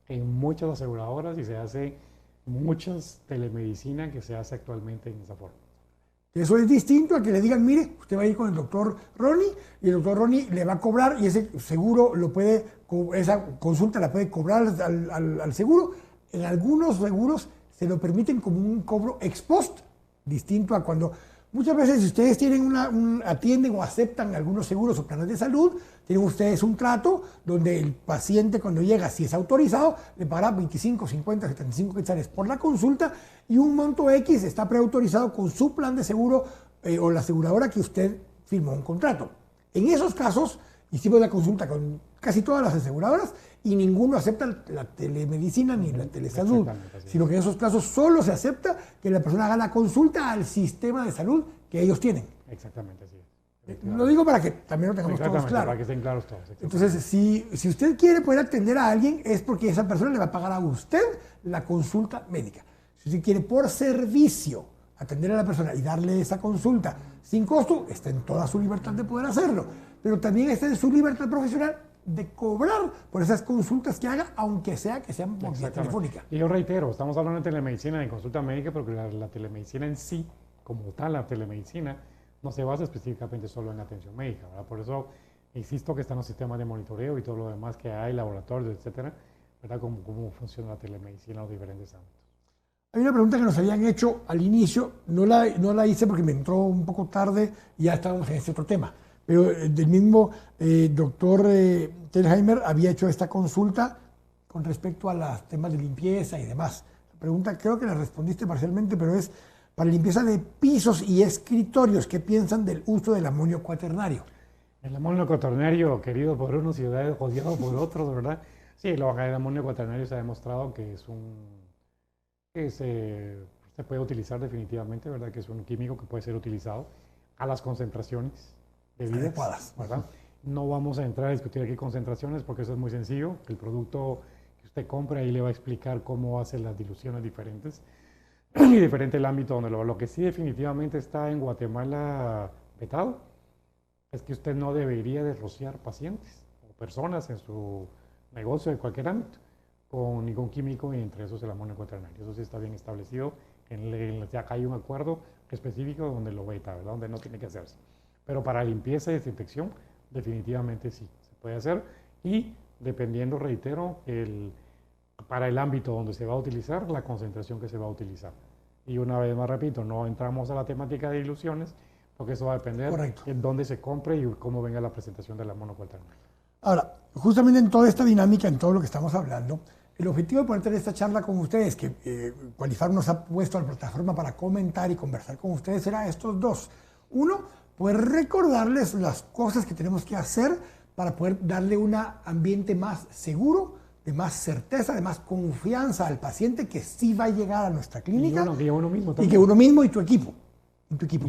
en muchas aseguradoras y se hace muchas telemedicina que se hace actualmente en esa forma. Eso es distinto a que le digan, mire, usted va a ir con el doctor Ronnie y el doctor Ronnie le va a cobrar y ese seguro esa consulta la puede cobrar al seguro. En algunos seguros se lo permiten como un cobro ex post, distinto a cuando muchas veces si ustedes tienen atienden o aceptan algunos seguros o planes de salud, tienen ustedes un trato donde el paciente cuando llega, si es autorizado, le pagará 25, 50, 75 quetzales por la consulta y un monto X está preautorizado con su plan de seguro o la aseguradora que usted firmó un contrato. En esos casos hicimos la consulta con casi todas las aseguradoras y ninguno acepta la telemedicina ni la telesalud, sino que en esos casos solo se acepta que la persona haga la consulta al sistema de salud que ellos tienen. Exactamente, así es. Lo digo para que también lo tengamos todos claro. Para que estén claros todos. Entonces, si usted quiere poder atender a alguien, es porque esa persona le va a pagar a usted la consulta médica. Si usted quiere por servicio atender a la persona y darle esa consulta sin costo, está en toda su libertad de poder hacerlo. Pero también está en su libertad profesional de cobrar por esas consultas que haga, aunque sea que sean por vía telefónica. Y yo reitero, estamos hablando de telemedicina, de consulta médica, porque la telemedicina en sí, como tal, la telemedicina, no se basa específicamente solo en la atención médica, ¿verdad? Por eso insisto que están los sistemas de monitoreo y todo lo demás que hay, laboratorios, etcétera, ¿verdad? Cómo funciona la telemedicina en los diferentes ámbitos. Hay una pregunta que nos habían hecho al inicio, no la hice porque me entró un poco tarde y ya estábamos en ese otro tema. Pero del mismo doctor Telheimer había hecho esta consulta con respecto a los temas de limpieza y demás. La pregunta creo que la respondiste parcialmente, pero es para limpieza de pisos y escritorios. ¿Qué piensan del uso del amonio cuaternario? El amonio cuaternario, querido por unos y odiado por otros, ¿verdad? Sí, el amonio cuaternario se ha demostrado que es se puede utilizar definitivamente, ¿verdad? Que es un químico que puede ser utilizado a las concentraciones adecuadas, ¿verdad? No vamos a entrar a discutir aquí concentraciones porque eso es muy sencillo. El producto que usted compra ahí le va a explicar cómo hace las diluciones diferentes y diferente el ámbito donde lo que sí definitivamente está en Guatemala vetado es que usted no debería de rociar pacientes o personas en su negocio de cualquier ámbito con ningún químico y entre esos el amonio cuaternario. Eso sí está bien establecido. Ya acá hay un acuerdo específico donde lo veta, ¿verdad? Donde no tiene que hacerse. Pero para limpieza y desinfección, definitivamente sí, se puede hacer. Y dependiendo, reitero, para el ámbito donde se va a utilizar, la concentración que se va a utilizar. Y una vez más repito, no entramos a la temática de ilusiones, porque eso va a depender en dónde se compre y cómo venga la presentación de la monocuaternaria. Ahora, justamente en toda esta dinámica, en todo lo que estamos hablando, el objetivo de poder tener esta charla con ustedes, que Qualifarm nos ha puesto a la plataforma para comentar y conversar con ustedes, era estos dos. Uno, poder recordarles las cosas que tenemos que hacer para poder darle un ambiente más seguro, de más certeza, de más confianza al paciente que sí va a llegar a nuestra clínica. Y uno mismo también. Y que uno mismo y tu equipo.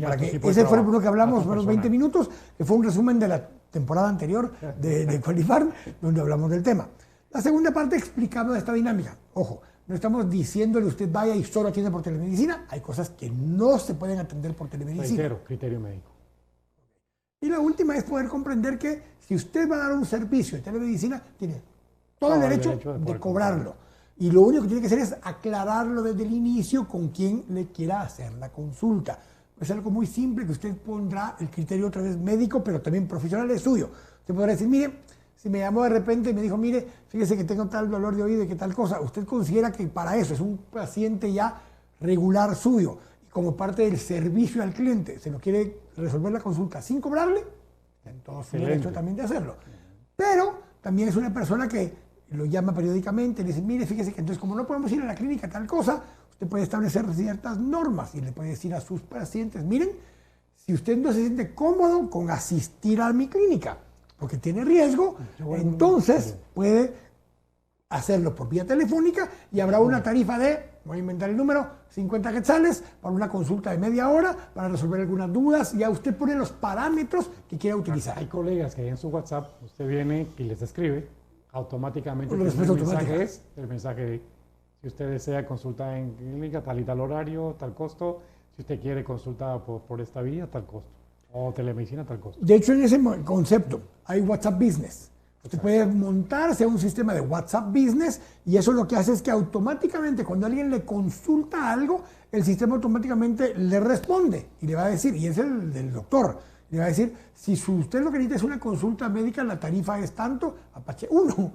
Para que ese fue lo que hablamos, fueron 20 minutos, que fue un resumen de la temporada anterior de Qualifarm, donde hablamos del tema. La segunda parte explicaba esta dinámica. Ojo, no estamos diciéndole usted vaya y solo atiende por telemedicina. Hay cosas que no se pueden atender por telemedicina. Criterio médico. Y la última es poder comprender que si usted va a dar un servicio de telemedicina, tiene todo el derecho de cobrarlo. Y lo único que tiene que hacer es aclararlo desde el inicio con quien le quiera hacer la consulta. Es algo muy simple que usted pondrá el criterio otra vez médico, pero también profesional es suyo. Usted podrá decir, mire, si me llamó de repente y me dijo, mire, fíjese que tengo tal dolor de oído y que tal cosa, usted considera que para eso es un paciente ya regular suyo y como parte del servicio al cliente, se lo quiere resolver la consulta sin cobrarle, entonces tiene derecho también de hacerlo. Pero también es una persona que lo llama periódicamente y le dice, mire, fíjese que entonces como no podemos ir a la clínica tal cosa, usted puede establecer ciertas normas y le puede decir a sus pacientes, miren, si usted no se siente cómodo con asistir a mi clínica, porque tiene riesgo, entonces puede hacerlo por vía telefónica y habrá una tarifa de, voy a inventar el número, 50 quetzales para una consulta de media hora para resolver algunas dudas. Ya usted pone los parámetros que quiera utilizar. Hay colegas que en su WhatsApp usted viene y les escribe automáticamente. El mensaje de, si usted desea consulta en clínica, tal y tal horario, tal costo. Si usted quiere consulta por esta vía, tal costo. O telemedicina, tal costo. De hecho, en ese concepto hay WhatsApp Business. Usted puede montarse a un sistema de WhatsApp Business y eso lo que hace es que automáticamente cuando alguien le consulta algo, el sistema automáticamente le responde y le va a decir, y es el del doctor, le va a decir, si usted lo que necesita es una consulta médica, la tarifa es tanto, apache 1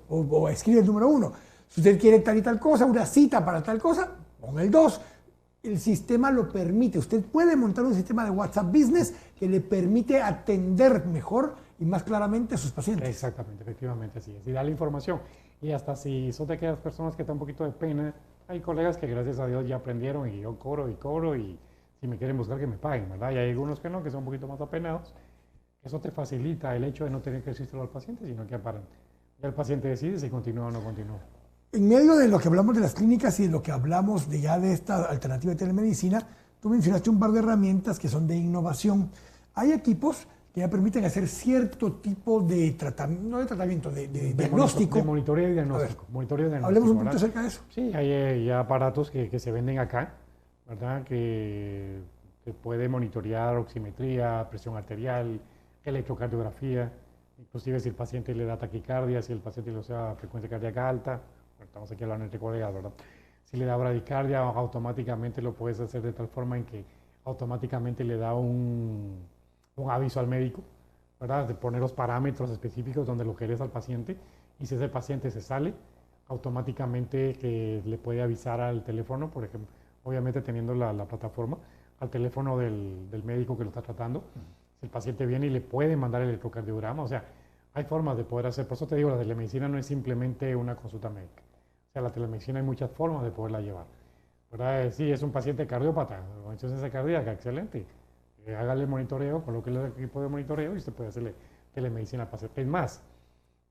o escribe el número 1. Si usted quiere tal y tal cosa, una cita para tal cosa, ponga el 2. El sistema lo permite. Usted puede montar un sistema de WhatsApp Business que le permite atender mejor y más claramente a sus pacientes. Exactamente, efectivamente así es. Y da la información. Y hasta si son de aquellas personas que están un poquito de pena, hay colegas que gracias a Dios ya aprendieron y yo cobro y si me quieren buscar que me paguen, ¿verdad? Y hay algunos que no, que son un poquito más apenados. Eso te facilita el hecho de no tener que decírselo al paciente, sino que ya el paciente decide si continúa o no continúa. En medio de lo que hablamos de las clínicas y de lo que hablamos de esta alternativa de telemedicina, tú mencionaste un par de herramientas que son de innovación. Hay equipos que ya permiten hacer cierto tipo de tratamiento, no de tratamiento, de diagnóstico. De monitoreo y diagnóstico. Hablemos un poquito acerca de eso. Sí, hay aparatos que se venden acá, ¿verdad? Que puede monitorear oximetría, presión arterial, electrocardiografía, inclusive si el paciente le da taquicardia, si el paciente le da frecuencia cardíaca alta. Estamos aquí hablando entre colegas, ¿verdad? Si le da bradicardia, automáticamente lo puedes hacer de tal forma en que automáticamente le da un aviso al médico, ¿verdad? De poner los parámetros específicos donde lo querés al paciente y si ese paciente se sale, automáticamente que le puede avisar al teléfono, por ejemplo, obviamente teniendo la plataforma, al teléfono del médico que lo está tratando. Si el paciente viene y le puede mandar el electrocardiograma, o sea, hay formas de poder hacer, por eso te digo, la telemedicina no es simplemente una consulta médica. O sea, la telemedicina hay muchas formas de poderla llevar. ¿Verdad? Sí, es un paciente cardiópata, o insuficiencia cardíaca, excelente. Hágale el monitoreo, colóquele el equipo de monitoreo y usted puede hacerle telemedicina al paciente. Es más,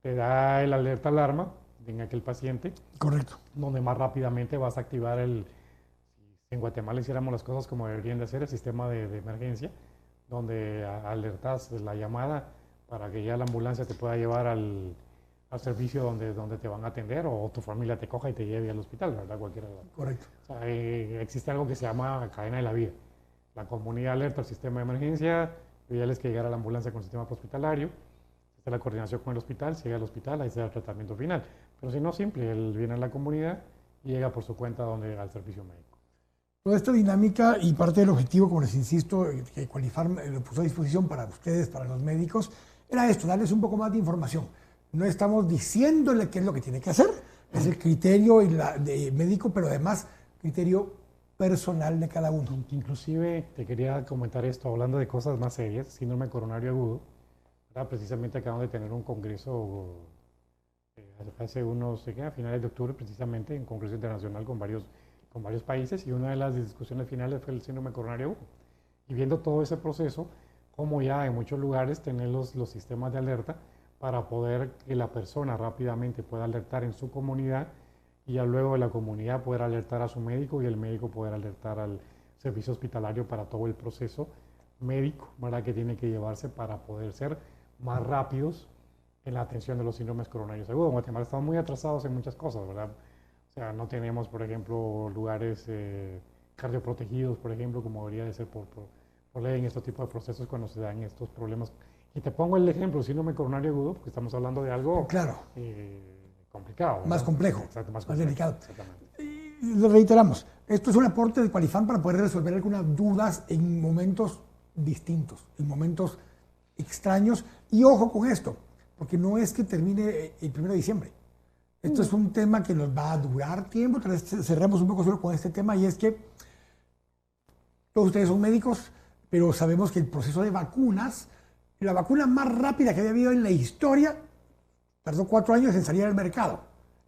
te da el alerta alarma en aquel paciente. Correcto. Donde más rápidamente vas a activar si en Guatemala hiciéramos las cosas como deberían de hacer, el sistema de emergencia, donde alertas la llamada para que ya la ambulancia te pueda llevar al servicio donde te van a atender o tu familia te coja y te lleve al hospital, ¿verdad? Cualquiera. Correcto. O sea, existe algo que se llama cadena de la vida. La comunidad alerta al sistema de emergencia, pídales que llegara la ambulancia con el sistema hospitalario, hace la coordinación con el hospital, si llega al hospital, ahí se da el tratamiento final. Pero si no, simple, él viene a la comunidad y llega por su cuenta donde llega el servicio médico. Toda esta dinámica y parte del objetivo, como les insisto, que Qualifarm lo puso a disposición para ustedes, para los médicos, era esto, darles un poco más de información. No estamos diciéndole qué es lo que tiene que hacer, es el criterio de médico, pero además criterio personal de cada uno. Inclusive te quería comentar esto, hablando de cosas más serias, síndrome coronario agudo. Precisamente acabamos de tener un congreso hace unos, a finales de octubre, precisamente, un congreso internacional con varios países, y una de las discusiones finales fue el síndrome coronario agudo. Y viendo todo ese proceso, como ya en muchos lugares tener los sistemas de alerta para poder que la persona rápidamente pueda alertar en su comunidad, y ya luego de la comunidad poder alertar a su médico y el médico poder alertar al servicio hospitalario para todo el proceso médico, ¿verdad?, que tiene que llevarse para poder ser más rápidos en la atención de los síndromes coronarios agudos. En Guatemala estamos muy atrasados en muchas cosas, ¿verdad? O sea, no tenemos, por ejemplo, lugares cardioprotegidos, por ejemplo, como debería de ser por ley en estos tipos de procesos cuando se dan estos problemas. Y te pongo el ejemplo, síndrome coronario agudo, porque estamos hablando de algo claro, complicado, ¿verdad? Más complejo, exacto, más delicado. Exactamente. Y lo reiteramos, esto es un aporte de Qualifarm para poder resolver algunas dudas en momentos distintos, en momentos extraños. Y ojo con esto, porque no es que termine el 1 de diciembre. Esto es un tema que nos va a durar tiempo. Tal vez cerremos un poco solo con este tema, y es que todos ustedes son médicos, pero sabemos que el proceso de vacunas, la vacuna más rápida que había habido en la historia, tardó 4 años en salir al mercado.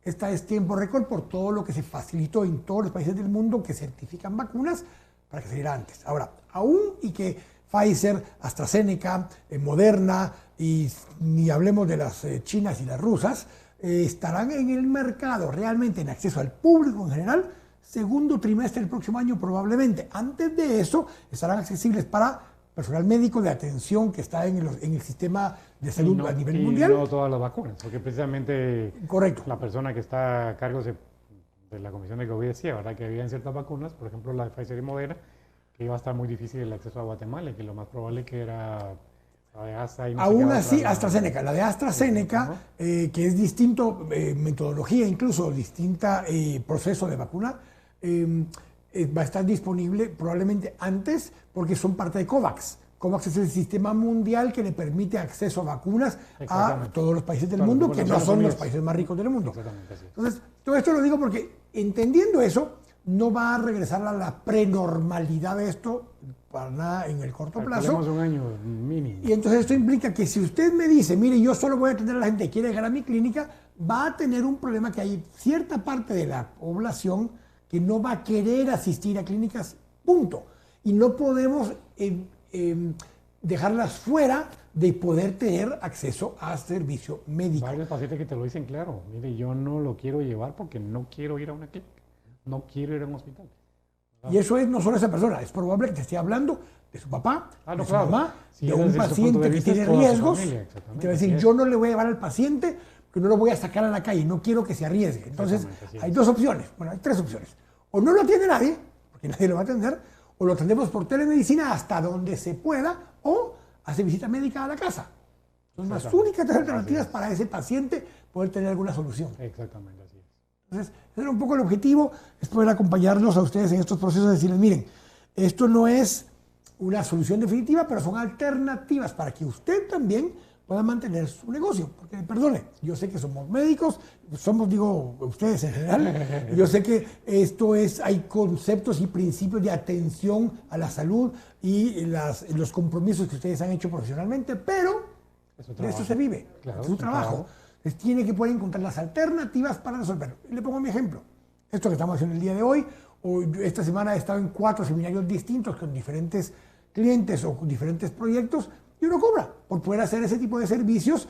Esta es tiempo récord por todo lo que se facilitó en todos los países del mundo que certifican vacunas para que saliera antes. Ahora, aún y que Pfizer, AstraZeneca, Moderna, y ni hablemos de las chinas y las rusas, estarán en el mercado realmente en acceso al público en general segundo trimestre del próximo año probablemente. Antes de eso estarán accesibles para personal médico de atención que está en el sistema de salud a nivel mundial. No todas las vacunas, porque precisamente correcto, la persona que está a cargo de la Comisión de COVID decía, ¿verdad?, que había ciertas vacunas, por ejemplo la de Pfizer y Moderna, que iba a estar muy difícil el acceso a Guatemala, y que lo más probable que era la de Astra. Y no aún así, AstraZeneca, la de AstraZeneca, que es distinto, metodología incluso, distinta proceso de vacuna, va a estar disponible probablemente antes, porque son parte de COVAX. COVAX es el sistema mundial que le permite acceso a vacunas a todos los países del mundo, que no son los países más ricos del mundo. Entonces, todo esto lo digo porque, entendiendo eso, no va a regresar a la prenormalidad de esto para nada en el corto plazo. Un año mínimo. Y entonces esto implica que si usted me dice, mire, yo solo voy a atender a la gente que quiere llegar a mi clínica, va a tener un problema, que hay cierta parte de la población que no va a querer asistir a clínicas, punto. Y no podemos dejarlas fuera de poder tener acceso a servicio médico. Varios pacientes que te lo dicen claro, mire, yo no lo quiero llevar porque no quiero ir a una clínica, no quiero ir a un hospital. Y eso es no solo esa persona, es probable que te esté hablando de su papá, de su mamá, sí, de un paciente que tiene riesgos. Te va a decir, yo no le voy a llevar al paciente, que no lo voy a sacar a la calle, no quiero que se arriesgue. Entonces, hay dos opciones, bueno, hay 3 opciones. O no lo atiende nadie, porque nadie lo va a atender, o lo atendemos por telemedicina hasta donde se pueda, o hace visita médica a la casa. Son las únicas 3 alternativas para ese paciente poder tener alguna solución. Exactamente, así es. Entonces, ese era un poco el objetivo, es poder acompañarlos a ustedes en estos procesos, decirles, miren, esto no es una solución definitiva, pero son alternativas para que usted también pueda mantener su negocio. Porque, perdone, yo sé que somos médicos, digo, ustedes en general, yo sé que hay conceptos y principios de atención a la salud y los compromisos que ustedes han hecho profesionalmente, pero de esto se vive, claro, es su trabajo. Entonces, tiene que poder encontrar las alternativas para resolverlo. Y le pongo mi ejemplo. Esto que estamos haciendo el día de hoy, esta semana he estado en 4 seminarios distintos con diferentes clientes o con diferentes proyectos, y uno cobra por poder hacer ese tipo de servicios,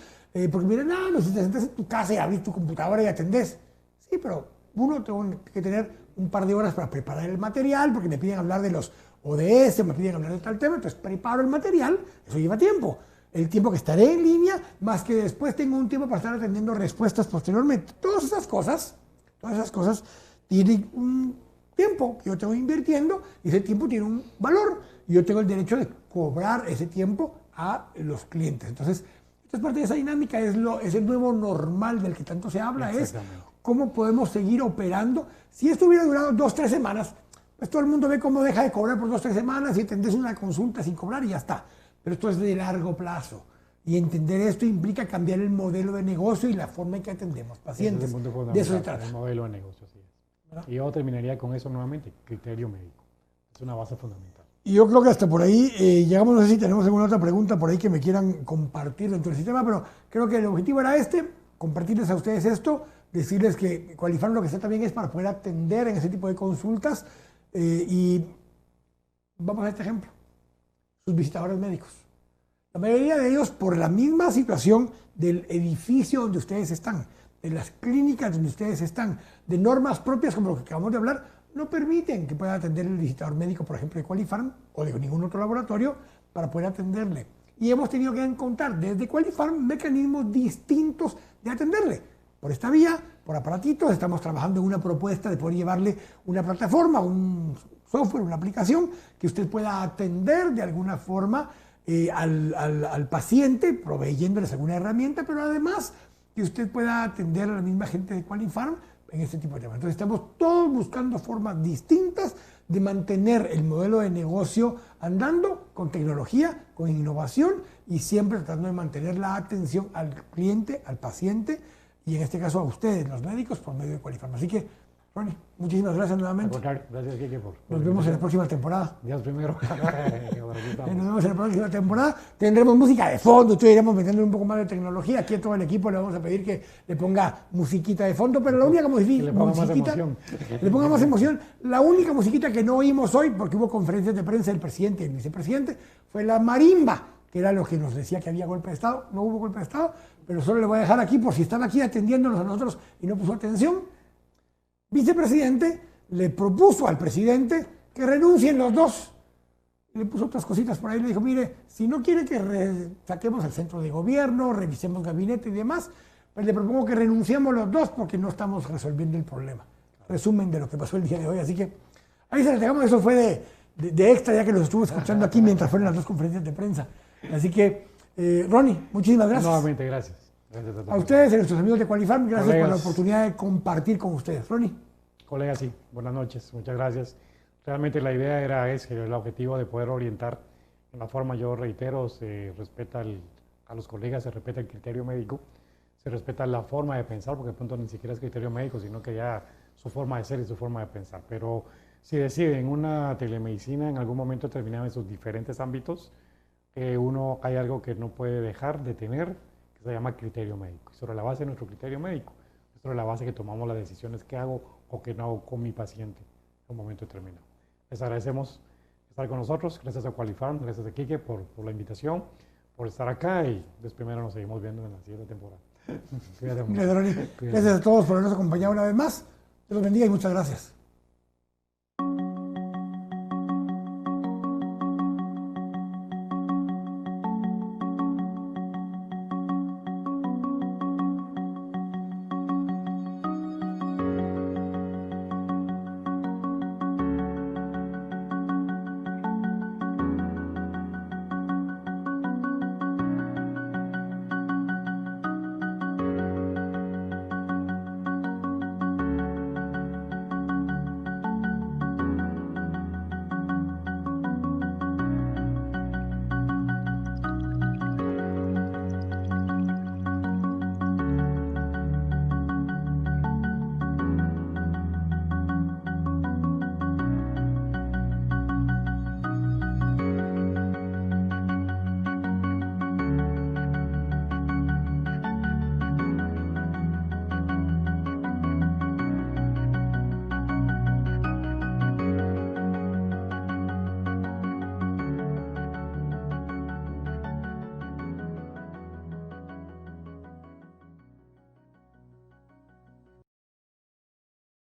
porque miren, no, si te sientas en tu casa y abres tu computadora y atendés. Sí, pero uno tiene que tener un par de horas para preparar el material, porque me piden hablar de los ODS, me piden hablar de tal tema, entonces preparo el material, eso lleva tiempo. El tiempo que estaré en línea, más que después tengo un tiempo para estar atendiendo respuestas posteriormente. Todas esas cosas tienen un tiempo que yo tengo invirtiendo, y ese tiempo tiene un valor, y yo tengo el derecho de cobrar ese tiempo a los clientes. Entonces, esta es parte de esa dinámica, es el nuevo normal del que tanto se habla, es cómo podemos seguir operando. Si esto hubiera durado 2 o 3 semanas, pues todo el mundo ve cómo deja de cobrar por 2 o 3 semanas y atendés una consulta sin cobrar y ya está. Pero esto es de largo plazo. Y entender esto implica cambiar el modelo de negocio y la forma en que atendemos pacientes. De eso se trata. El modelo de negocio, sí. Y yo terminaría con eso nuevamente, criterio médico. Es una base fundamental. Y yo creo que hasta por ahí llegamos, no sé si tenemos alguna otra pregunta por ahí que me quieran compartir dentro del sistema, pero creo que el objetivo era compartirles a ustedes esto, decirles que Qualifarm lo que está también es para poder atender en ese tipo de consultas y vamos a este ejemplo, sus visitadores médicos. La mayoría de ellos, por la misma situación del edificio donde ustedes están, de las clínicas donde ustedes están, de normas propias como lo que acabamos de hablar, no permiten que pueda atender el visitador médico, por ejemplo, de Qualifarm o de ningún otro laboratorio para poder atenderle. Y hemos tenido que encontrar desde Qualifarm mecanismos distintos de atenderle. Por esta vía, por aparatitos, estamos trabajando en una propuesta de poder llevarle una plataforma, un software, una aplicación que usted pueda atender de alguna forma al paciente, proveyéndoles alguna herramienta, pero además que usted pueda atender a la misma gente de Qualifarm en este tipo de temas. Entonces estamos todos buscando formas distintas de mantener el modelo de negocio andando con tecnología, con innovación y siempre tratando de mantener la atención al cliente, al paciente y en este caso a ustedes, los médicos, por medio de Qualifarm. Así que, Ronnie, muchísimas gracias nuevamente. Gracias, Kike, Nos vemos en la próxima temporada. Dios primero. Nos vemos en la próxima temporada. Tendremos música de fondo, tú iremos metiendo un poco más de tecnología. Aquí a todo el equipo le vamos a pedir que le ponga musiquita de fondo, pero la única musiquita, le ponga más emoción. La única musiquita que no oímos hoy, porque hubo conferencias de prensa del presidente y el vicepresidente, fue la marimba, que era lo que nos decía que había golpe de Estado. No hubo golpe de Estado, pero solo le voy a dejar aquí por si están aquí atendiéndonos a nosotros y no puso atención. Vicepresidente le propuso al presidente que renuncien los dos. Le puso otras cositas por ahí, le dijo, mire, si no quiere que saquemos el centro de gobierno, revisemos gabinete y demás, pues le propongo que renunciemos los dos porque no estamos resolviendo el problema. Resumen de lo que pasó el día de hoy, así que ahí se lo dejamos, eso fue de extra ya que los estuvo escuchando aquí mientras fueron las 2 conferencias de prensa. Así que, Ronnie, muchísimas gracias. Nuevamente, gracias. A ustedes, a nuestros amigos de Qualifarm, gracias por la oportunidad de compartir con ustedes. Ronnie. Colegas, sí, buenas noches, muchas gracias. Realmente la idea era el objetivo de poder orientar en la forma, yo reitero, se respeta a los colegas, se respeta el criterio médico, se respeta la forma de pensar, porque de pronto ni siquiera es criterio médico, sino que ya su forma de ser y su forma de pensar. Pero si deciden una telemedicina en algún momento determinado en sus diferentes ámbitos, hay algo que no puede dejar de tener, que se llama criterio médico. Y sobre la base de nuestro criterio médico, sobre la base que tomamos las decisiones que hago o que no hago con mi paciente en un momento determinado. Les agradecemos estar con nosotros, gracias a Qualifarm, gracias a Kike por la invitación, por estar acá y después primero nos seguimos viendo en la siguiente temporada. Gracias a todos por habernos acompañado una vez más. Dios los bendiga y muchas gracias.